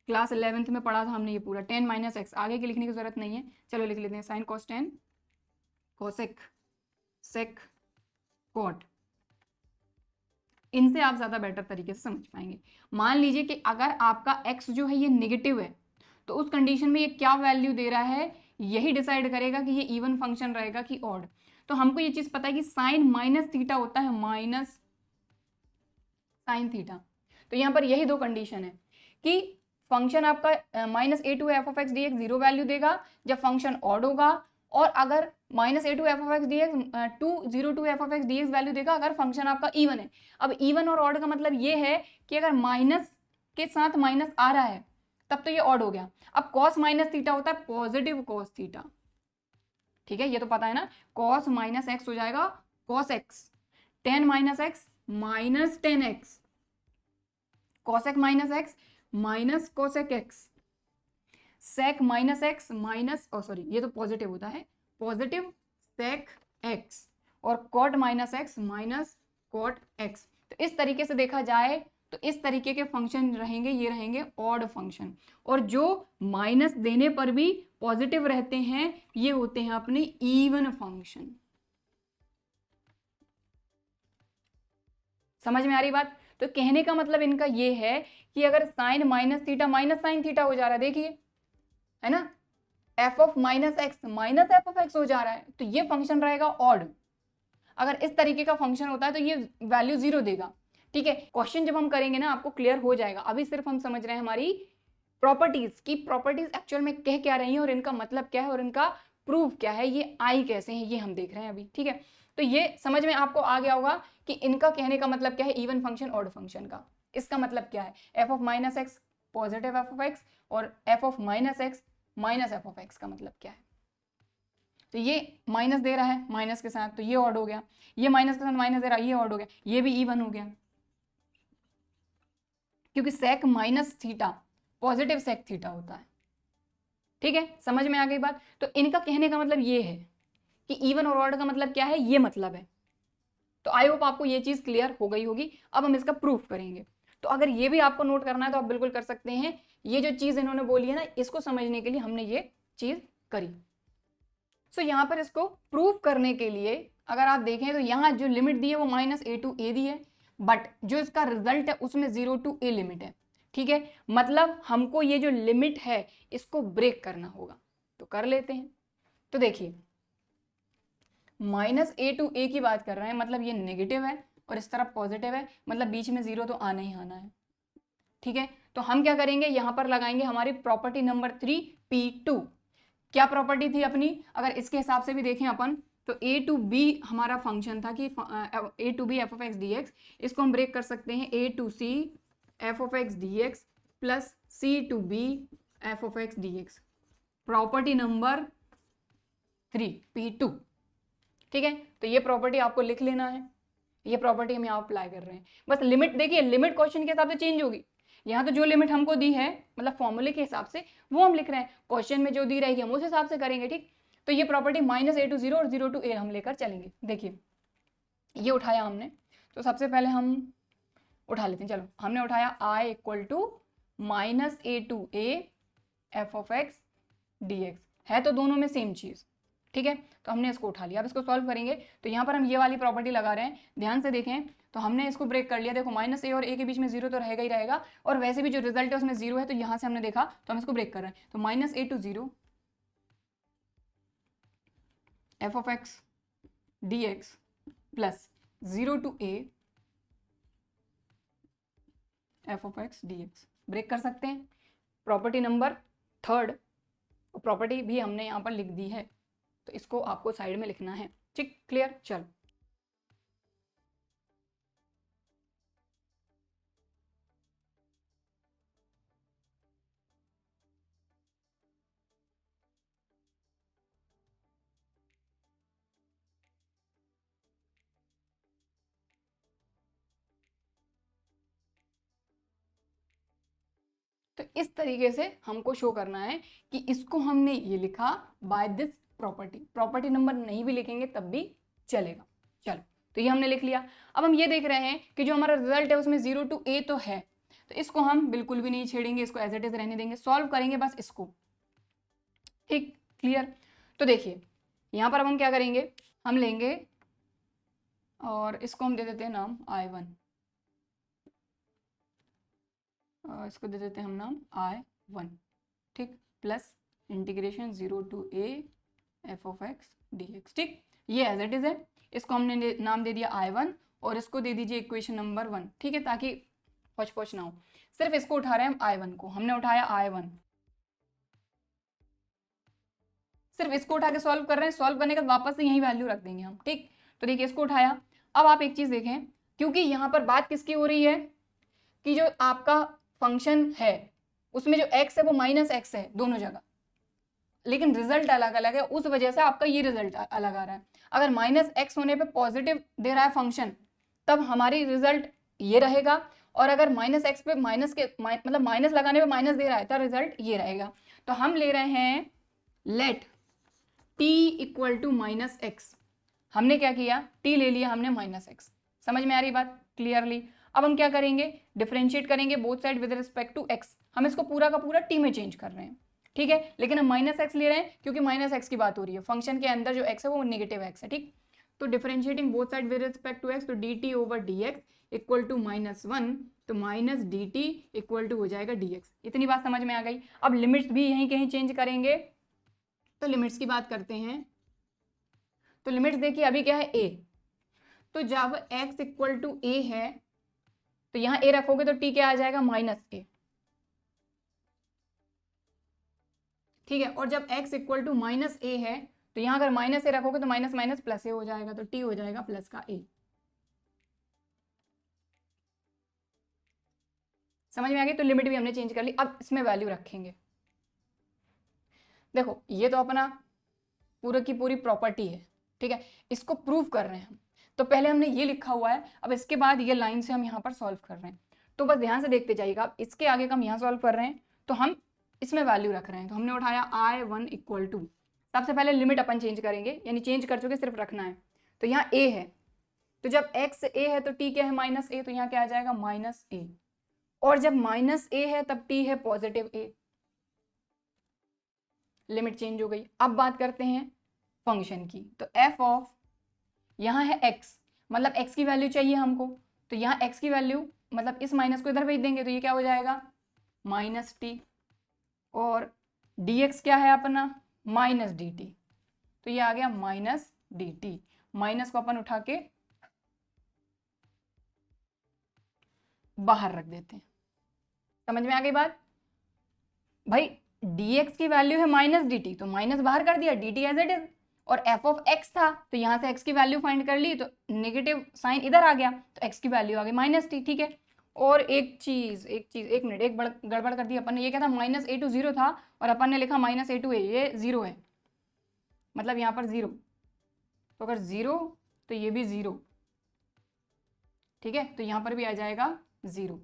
class 11th में पढ़ा था हमने ये पूरा, tan -x, आगे की लिखने की जरूरत नहीं है, चलो लिख लेते हैं sin cos tan cosec sec cot, इनसे आप ज्यादा बेटर तरीके से समझ पाएंगे। मान लीजिए कि अगर आपका x जो है ये नेगेटिव है, तो उस कंडीशन में ये क्या वैल्यू दे रहा है यही डिसाइड करेगा कि ये इवन फंक्शन रहेगा कि ऑड। तो हमको ये चीज पता है कि साइन माइनस थीटा होता है माइनस साइन थीटा, तो यहाँ पर यही दो कंडीशन है कि फंक्शन आपका -a to f of x dx zero value देगा जब फंक्शन ऑड होगा, और अगर -a to f of x dx 2 0 to f of x dx value देगा अगर फंक्शन आपका इवन है। अब इवन और ऑड का मतलब ये है कि अगर माइनस के साथ माइनस आ रहा है तब तो ये ऑड हो गया। अब cos माइनस थीटा होता है पॉजिटिव cos थीटा, ठीक है, ये तो पता है ना, cos -x हो जाएगा cos x, tan -x minus ten x, cosec -x minus cosec x, sec -x minus ये तो पॉजिटिव होता है पॉजिटिव sec x, और cot -x minus cot x। तो इस तरीके से देखा जाए तो इस तरीके के फंक्शन रहेंगे, ये रहेंगे ऑड फंक्शन, और जो माइनस देने पर भी पॉजिटिव रहते हैं ये होते हैं अपने इवन फंक्शन। समझ में आ रही बात? तो कहने का मतलब इनका ये है कि अगर sine minus theta minus sine theta हो जा रहा है, देखिए है ना, f of -x minus f of x हो जा रहा है, तो ये फंक्शन रहेगा ऑड। अगर इस तरीके का फंक्शन होता है तो ये वैल्यू जीरो देगा, ठीक है। क्वेश्चन जब हम करेंगे ना आपको क्लियर हो जाएगा, अभी सिर्फ हम समझ रहे हैं हमारी प्रॉपर्टीज की, प्रॉपर्टीज एक्चुअल में कह क्या रही है और इनका मतलब क्या है और इनका प्रूफ क्या है, ये आई कैसे है, ये हम देख रहे हैं अभी, ठीक है। तो ये समझ में आपको आ गया होगा कि इनका कहने का मतलब क्या है, इवन फंक्शन ऑड फंक्शन का, इसका मतलब क्या है, f of -x positive f of x और f of -x minus f of x का मतलब क्या है। तो ये माइनस दे रहा है माइनस के साथ तो ये ऑड हो गया, ये माइनस के साथ माइनस दे रहा है ये ऑड हो गया, ये भी इवन हो गया, क्योंकि sec minus theta positive sec theta होता है, ठीक है। समझ में आ गई बात? तो इनका कहने का मतलब ये है कि इवन और ऑड का मतलब क्या है, ये मतलब है। तो आई होप आपको ये चीज क्लियर हो गई होगी। अब हम इसका प्रूफ करेंगे, तो अगर ये भी आपको नोट करना है तो आप बिल्कुल कर सकते हैं। ये जो चीज इन्होंने बोली है ना, इसको समझने के लिए हमने ये चीज करी। सो यहाँ पर इसको प्रूफ करने के लिए अगर आप देखें तो यहाँ जो लिमिट दी है वो -a to a दी है, बट जो इसका रिजल्ट है उसमें 0 to a लिमिट है, ठीक है। मतलब हमको ये जो लिमिट है इसको ब्रेक करना होगा, तो कर लेते हैं। तो देखिए -a to a की बात कर रहे हैं, मतलब ये नेगेटिव है और इस तरफ पॉजिटिव है, मतलब बीच में जीरो तो आना ही आना है, ठीक है। तो हम क्या करेंगे, यहाँ पर लगाएंगे हमारी प्रॉपर्टी नंबर 3 P2। क्या प्रॉपर्टी थी अपनी, अगर इसके हिसाब से भी देखें अपन तो a to b हमारा फंक्शन था कि a to b f of x dx, इसको हम ब्रेक कर सकते हैं a to c f of x dx plus c to b f of x dx, property number 3 P2, ठीक है। तो ये प्रॉपर्टी आपको लिख लेना है, ये प्रॉपर्टी हम यहाँ अप्लाई कर रहे हैं। बस लिमिट देखिए, लिमिट क्वेश्चन के हिसाब से चेंज होगी, यहाँ तो जो लिमिट हमको दी है मतलब फॉर्मूले के हिसाब से वो हम लिख रहे हैं, क्वेश्चन में जो दी रहेगी हम उस हिसाब से करेंगे, ठीक। तो ये प्रॉपर्टी -a to 0 और 0 to a हम लेकर चलेंगे। देखिए ये उठाया हमने, तो सबसे पहले हम उठा लेते हैं। चलो हमने उठाया i equal to -a to a f of x dx, है तो दोनों में सेम चीज, ठीक है। तो हमने इसको उठा लिया। अब इसको सॉल्व करेंगे तो यहाँ पर हम ये वाली प्रॉपर्टी लगा रहे हैं, ध्यान से देखें। तो हमने इसको ब्रेक कर लिया, देखो -a और a के बीच में 0 तो रहेगा ही रहेगा, और वैसे भी जो रिजल्ट है उसमें 0 है, तो यहाँ से हमने देखा तो हम इसको ब्रेक कर रहे हैं। तो -a to 0 f of x dx plus 0 to a f of x dx, break कर सकते हैं। प्रॉपर्टी नंबर 3 प्रॉपर्टी भी हमने यहाँ पर लिख दी है, तो इसको आपको साइड में लिखना है, ठीक, क्लियर। चलो तो इस तरीके से हमको शो करना है कि इसको हमने ये लिखा by this property. Property number नहीं भी लिखेंगे तब भी चलेगा। चलो तो ये हमने लिख लिया। अब हम ये देख रहे हैं कि जो हमारा रिजल्ट है उसमें 0 to a तो है, तो इसको हम बिल्कुल भी नहीं छेड़ेंगे, इसको एज इट इज रहने देंगे, सॉल्व करेंगे बस इसको, ठीक, क्लियर। तो देखिए यहाँ पर अब हम क्या करेंगे, हम लेंगे और इसको हम दे देते हैं नाम I1, इसको दे देते हैं हम नाम I1, ठीक, plus integration 0 to a f of x dx, ठीक, ये एज इट इज है। इसको हमने नाम दे दिया I1 और इसको दे दीजिए इक्वेशन नंबर 1, ठीक है, ताकि पहुंच ना हो। सिर्फ इसको उठा रहे हैं हम I1 को, हमने उठाया I1, सिर्फ इसको उठा के सॉल्व कर रहे हैं। सॉल्व करने के बाद वापस से यही वैल्यू रख देंगे हम, ठीक। तो देखिए इसको उठाया। अब आप एक चीज देखें, क्योंकि यहाँ पर बात किसकी हो रही है कि जो आपका फंक्शन है उसमें जो x है वो -x है दोनों जगह, लेकिन रिजल्ट अलग अलग है, उस वजह से आपका ये रिजल्ट अलग आ रहा है। अगर -x होने पे पॉजिटिव दे रहा है फंक्शन, तब हमारी रिजल्ट ये रहेगा, और अगर -x पे मतलब माइनस लगाने पे माइनस दे रहा है तब रिजल्ट ये रहेगा। तो हम ले रहे हैं let t equal to -x, हमने क्या किया, t ले लिया हमने -x, समझ में आ रही बात क्लियरली। अब हम क्या करेंगे, डिफरेंशिएट करेंगे both side with respect to x, हम इसको पूरा का पूरा t में चेंज कर रहे हैं, ठीक है, लेकिन हम -x ले रहे हैं क्योंकि -x की बात हो रही है, फंक्शन के अंदर जो x है वो नेगेटिव x है, ठीक। तो differentiating both side with respect to x, तो dt over dx equal to -1, तो -dt इक्वल टू हो जाएगा dx। इतनी बात समझ में आ गई। अब लिमिट्स भी यहीं कहीं चेंज करेंगे, तो लिमिट्स की बात करते हैं। तो लिमिट्स देखिए अभी क्या है a, तो जब x इक्वल टू a है तो यहाँ a रखोगे तो t क्या आ जाएगा -a, ठीक है। और जब x इक्वल टू -a है तो यहाँ अगर -a रखोगे तो माइनस माइनस प्लस a हो जाएगा, तो t हो जाएगा प्लस का a। समझ में आ गई। तो लिमिट भी हमने चेंज कर ली। अब इसमें वैल्यू रखेंगे। देखो ये तो अपना पूरा की पूरी प्रॉपर्टी है, ठीक है, इसको प्रूव कर रहे हैं हम। तो पहले हमने ये लिखा हुआ है, अब इसके बाद ये लाइन से हम यहाँ पर सॉल्व कर रहे हैं। तो बस ध्यान से देखते जाइएगा। अब इसके आगे का हम यहाँ सॉल्व कर रहे हैं तो हम इसमें वैल्यू रख रहे हैं। तो हमने उठाया I1 इक्वल टू, सबसे पहले लिमिट अपन चेंज करेंगे, यानी चेंज कर चुके, सिर्फ रखना है। तो यहाँ a है, तो जब x a है तो t क्या है -a, तो यहाँ क्या आ जाएगा -a, और जब -a है तब t है पॉजिटिव a, लिमिट चेंज हो गई। अब बात करते हैं फंक्शन की। तो f ऑफ, यहाँ है x, मतलब x की वैल्यू चाहिए हमको, तो यहाँ x की वैल्यू मतलब इस माइनस को इधर भेज देंगे तो ये क्या हो जाएगा -t, और dx क्या है अपना -dt, तो ये आ गया -dt। माइनस को अपन उठा के बाहर रख देते हैं। समझ में आ गई बात भाई। dx की वैल्यू है -dt, तो माइनस बाहर कर दिया, dt एज इट इज, और f ऑफ x था तो यहाँ से x की वैल्यू फाइंड कर ली, तो नेगेटिव साइन इधर आ गया तो x की वैल्यू आ गई -t, ठीक है। और एक मिनट, एक गड़बड़ कर दी अपन ने। ये क्या था, -a to 0 था और अपन ने लिखा -a to a, ये 0 है, मतलब यहाँ पर 0, तो अगर 0 तो ये भी 0, ठीक है, तो यहाँ पर भी आ जाएगा 0।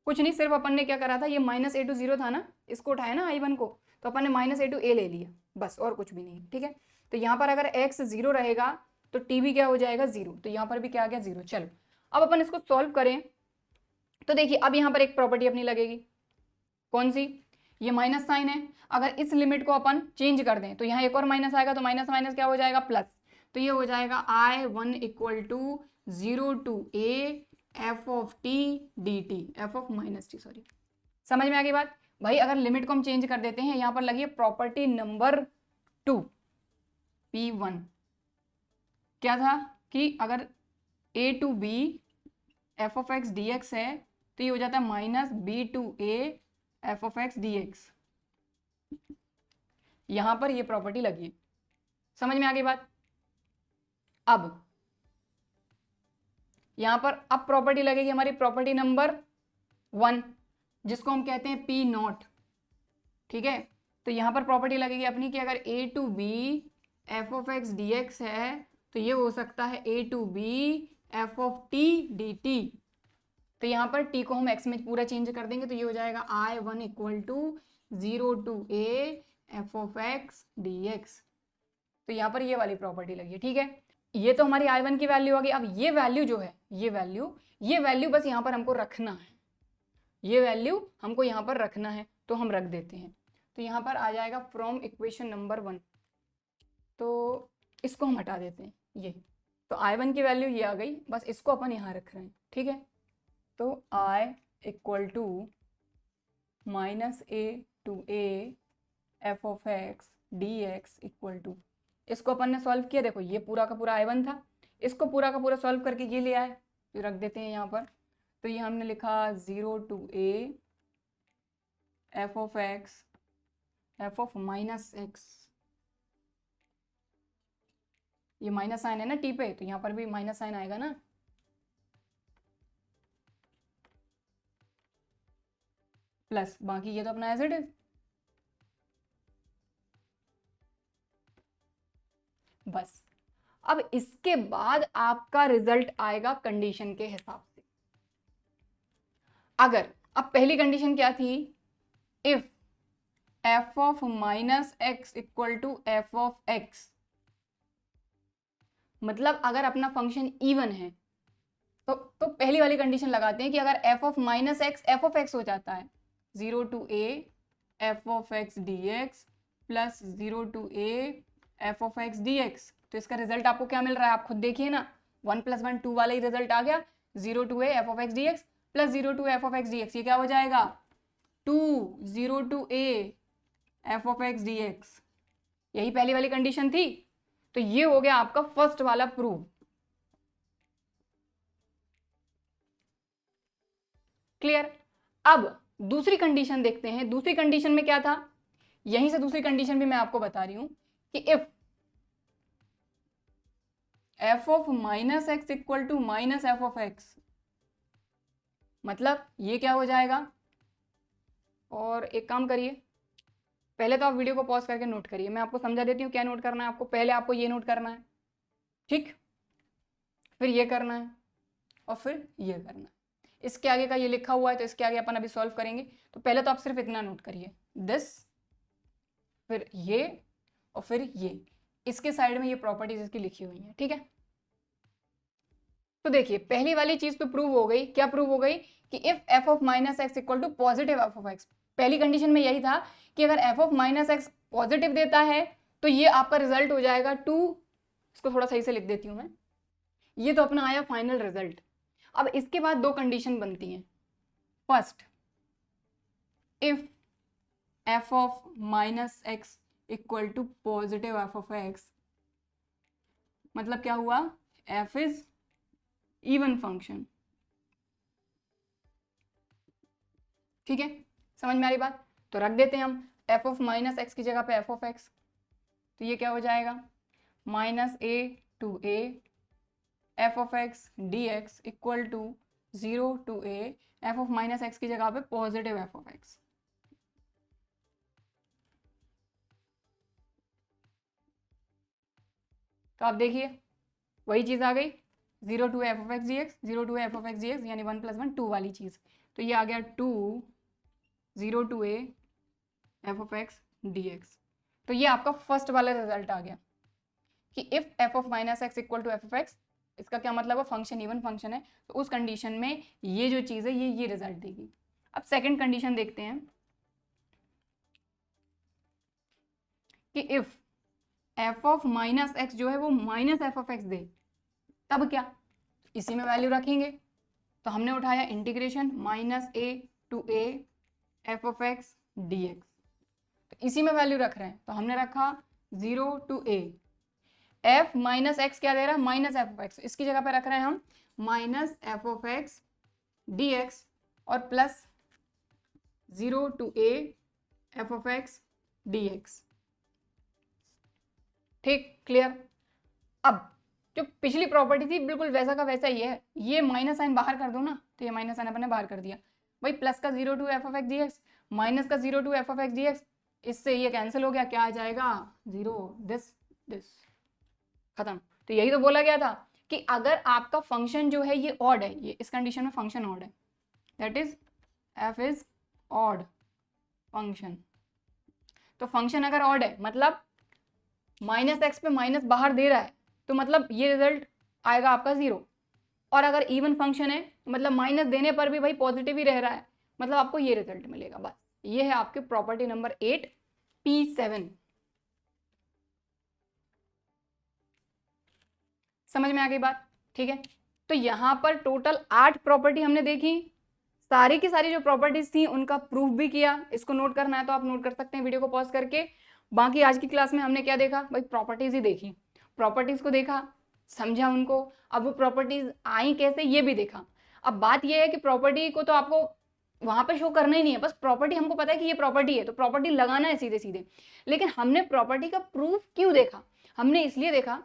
कुछ नहीं, सिर्फ अपन ने क्या करा था, ये माइनस ए टू जीरो था ना, इसको उठाया ना I1 को, तो अपन ने माइनस ए टू ए ले लिया, बस और कुछ भी नहीं। ठीक है, तो यहाँ पर अगर x जीरो रहेगा तो t भी क्या हो जाएगा, जीरो, तो यहाँ पर भी क्या आ गया, जीरो। चलो अब अपन इसको सॉल्व करें तो देखिए अब यहाँ पर एक प्रॉपर्टी अपनी लगेगी, कौन सी, ये माइनस साइन है, अगर इस लिमिट को अपन चेंज कर दें तो यहाँ एक और माइनस आएगा, तो माइनस माइनस क्या हो जाएगा, प्लस, तो ये हो जाएगा I1 equal to zero to a f of t D t, f of minus t, sorry. समझ में आ गई बात भाई? अगर लिमिट को हम चेंज कर देते हैं, यहाँ पर लगी है प्रॉपर्टी नंबर 2 P1, क्या था कि अगर a to b F of x D x है तो ये हो जाता है minus b to a f of x D x. यहां पर ये प्रॉपर्टी लगी है, समझ में आ गई बात? अब यहां पर अब प्रॉपर्टी लगेगी हमारी प्रॉपर्टी नंबर 1, जिसको हम कहते हैं पी नॉट। ठीक है, तो यहां पर प्रॉपर्टी लगेगी अपनी कि अगर a to b F of x D x है तो ये हो सकता है a to b F of t D T. तो यहाँ पर t को हम x में पूरा चेंज कर देंगे, तो ये हो जाएगा I1 equal to zero to a f of x D x. तो यहाँ पर ये वाली प्रॉपर्टी लगी है। ठीक है, ये तो हमारी I1 की वैल्यू आ गई। अब ये वैल्यू जो है, ये वैल्यू बस यहाँ पर हमको रखना है, ये वैल्यू हमको यहाँ पर रखना है, तो हम रख देते हैं। तो यहाँ पर आ जाएगा फ्रॉम इक्वेशन नंबर 1, तो इसको हम हटा देते हैं ये, तो I1 की वैल्यू ये आ गई, बस इसको अपन यहाँ रख रहे हैं। ठीक है, तो I equal to minus a to a f of x D x equal to, इसको अपन ने सॉल्व किया, देखो ये पूरा का पूरा I1 था, इसको पूरा का पूरा सॉल्व करके ये ले आए, तो रख देते हैं यहाँ पर। तो ये हमने लिखा zero to a f of x f of minus x, ये माइनस साइन है ना टी पे, तो यहाँ पर भी माइनस साइन आएगा ना, प्लस बाकी ये तो अपना एज इट इज। बस अब इसके बाद आपका रिजल्ट आएगा कंडीशन के हिसाब से। अगर अब पहली कंडीशन क्या थी, if f of minus x equal to f of x, मतलब अगर अपना फंक्शन इवन है तो पहली वाली कंडीशन लगाते हैं कि अगर f of minus x f of x हो जाता है, zero to a f of x D x plus zero to a f of x D x, तो इसका रिजल्ट आपको क्या मिल रहा है, आप खुद देखिए ना, 1 + 1 2 वाला ही रिजल्ट आ गया, zero to a f of x D x plus zero to f of x D x, ये क्या हो जाएगा 2 zero to a f of x D x. यही पहली वाली कंडीशन थी, तो ये हो गया आपका फर्स्ट वाला प्रूव। क्लियर? अब दूसरी कंडीशन देखते हैं। दूसरी कंडीशन में क्या था, यहीं से दूसरी कंडीशन भी मैं आपको बता रही हूं कि if f of minus x equal to minus f of x, मतलब ये क्या हो जाएगा, और एक काम करिए, पहले तो आप वीडियो को पॉज करके नोट करिए, मैं आपको समझा देती हूँ क्या नोट करना है आपको। पहले आपको ये नोट करना है, ठीक, फिर ये करना है और फिर ये करना है। इसके आगे का ये लिखा हुआ है तो इसके आगे अपन अभी सॉल्व करेंगे, तो पहले तो आप सिर्फ इतना नोट करिए, दिस, फिर ये और फिर ये, इसके साइड में ये प्रॉपर्टीज इसकी लिखी हुई है। ठीक है, तो देखिए पहली वाली चीज तो प्रूव हो गई। क्या प्रूव हो गई कि if f of minus x equal to positive f of x, पहली कंडीशन में यही था कि अगर f of minus x positive देता है तो ये आपका रिजल्ट हो जाएगा 2, इसको थोड़ा सही से लिख देती हूं मैं, ये तो अपना आया फाइनल रिजल्ट। अब इसके बाद दो कंडीशन बनती हैं। First, if f of minus x equal to positive f of x, मतलब क्या हुआ, एफ इज इवन फंक्शन। ठीक है, समझ में आ रही बात? तो रख देते हैं हम एफ ऑफ माइनस एक्स की जगह पे एफ ऑफ एक्स, तो ये क्या हो जाएगा minus a to a f of x D x equal to zero to a f of minus x की जगह पे पॉजिटिव एफ ऑफ एक्स। तो आप देखिए वही चीज आ गई, zero to f of x D x, zero to f of x D x, यानी 1 + 1 2 वाली चीज। तो ये आ गया 2 0 to a f of x dx। तो ये आपका फर्स्ट वाला रिजल्ट आ गया कि if f of minus x equal to f of x, इसका क्या मतलब है, फंक्शन इवन फंक्शन है, तो उस कंडीशन में ये जो चीज़ है ये रिजल्ट देगी। अब सेकंड कंडीशन देखते हैं कि if f of minus x जो है वो माइनस एफ ऑफ एक्स दे, तब क्या, इसी में वैल्यू रखेंगे। तो हमने उठाया integration minus a to a f of x dx, तो इसी में वैल्यू रख रहे हैं, तो हमने रखा 0 to a, f minus x क्या दे रहा है, माइनस एफ ऑफ एक्स, इसकी जगह पे रख रहे हैं हम minus f of x dx और plus 0 to a f of x dx। ठीक, क्लियर। अब जो पिछली प्रॉपर्टी थी बिल्कुल वैसा का वैसा ही है, ये माइनस साइन बाहर कर दो ना, तो ये माइनस साइन अपन ने बाहर कर दिया भाई, प्लस का 0 to f of x dx minus का 0 to f of x dx, इससे ये कैंसिल हो गया, क्या आ जाएगा 0, दिस खत्म। तो यही तो बोला गया था कि अगर आपका फंक्शन जो है ये ऑड है, ये इस कंडीशन में फंक्शन ऑड है, that is f is odd function. तो फंक्शन अगर ऑड है मतलब माइनस एक्स पे माइनस बाहर दे रहा है, तो मतलब ये रिजल्ट आएगा आपका 0। और अगर इवन फंक्शन है मतलब माइनस देने पर भी भाई पॉजिटिव ही रह रहा है, मतलब आपको ये रिजल्ट मिलेगा। बस ये है आपकी प्रॉपर्टी नंबर 8 P7। समझ में आ गई बात, ठीक है। तो यहाँ पर टोटल 8 प्रॉपर्टी हमने देखी, सारी की सारी जो प्रॉपर्टीज थी उनका प्रूफ भी किया। इसको नोट करना है तो आप नोट कर सकते हैं वीडियो को पॉज करके। बाकी आज की क्लास में हमने क्या देखा भाई, प्रॉपर्टीज ही देखी, प्रॉपर्टीज को देखा, समझा उनको, अब वो प्रॉपर्टीज आई कैसे ये भी देखा। अब बात ये है कि प्रॉपर्टी को तो आपको वहां पे शो करना ही नहीं है, बस प्रॉपर्टी हमको पता है कि ये प्रॉपर्टी है तो प्रॉपर्टी लगाना है सीधे सीधे। लेकिन हमने प्रॉपर्टी का प्रूफ क्यों देखा, हमने इसलिए देखा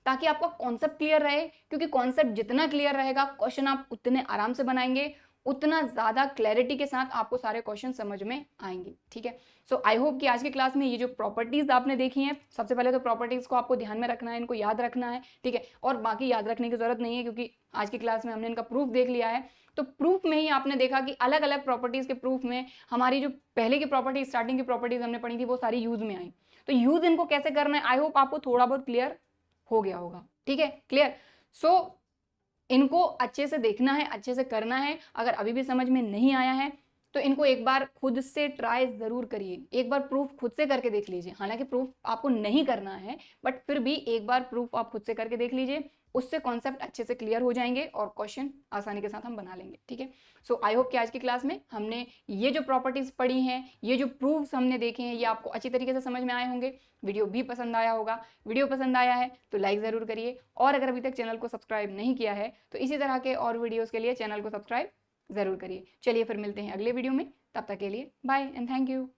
ताकि आपका कॉन्सेप्ट क्लियर रहे, क्योंकि कॉन्सेप्ट जितना क्लियर रहेगा क्वेश्चन आप उतने आराम से बनाएंगे, उतना ज़्यादा क्लैरिटी के साथ आपको सारे क्वेश्चन समझ में आएंगे, ठीक है। सो आई होप कि आज की क्लास में ये जो प्रॉपर्टीज आपने देखी हैं, सबसे पहले तो प्रॉपर्टीज को आपको ध्यान में रखना है, इनको याद रखना है, ठीक है। और बाकी याद रखने की जरूरत नहीं है क्योंकि आज की क्लास में हमने इनका प्रूफ देख लिया है। तो प्रूफ में ही आपने देखा कि अलग अलग प्रॉपर्टीज के प्रूफ में हमारी जो पहले की प्रॉपर्टी, स्टार्टिंग की प्रॉपर्टीज हमने पढ़ी थी वो सारी यूज में आई। तो यूज इनको कैसे करना है आई होप आपको थोड़ा बहुत क्लियर हो गया होगा, ठीक है, क्लियर। सो इनको अच्छे से देखना है, अच्छे से करना है। अगर अभी भी समझ में नहीं आया है तो इनको एक बार खुद से ट्राई जरूर करिए, एक बार प्रूफ खुद से करके देख लीजिए। हालांकि प्रूफ आपको नहीं करना है बट फिर भी एक बार प्रूफ आप खुद से करके देख लीजिए, उससे कॉन्सेप्ट अच्छे से क्लियर हो जाएंगे और क्वेश्चन आसानी के साथ हम बना लेंगे, ठीक है। सो आई होप कि आज की क्लास में हमने ये जो प्रॉपर्टीज पढ़ी हैं, ये जो प्रूफ्स हमने देखे हैं, ये आपको अच्छी तरीके से समझ में आए होंगे। वीडियो भी पसंद आया होगा, वीडियो पसंद आया है तो लाइक ज़रूर करिए, और अगर अभी तक चैनल को सब्सक्राइब नहीं किया है तो इसी तरह के और वीडियोज़ के लिए चैनल को सब्सक्राइब ज़रूर करिए। चलिए फिर मिलते हैं अगले वीडियो में, तब तक के लिए बाय एंड थैंक यू।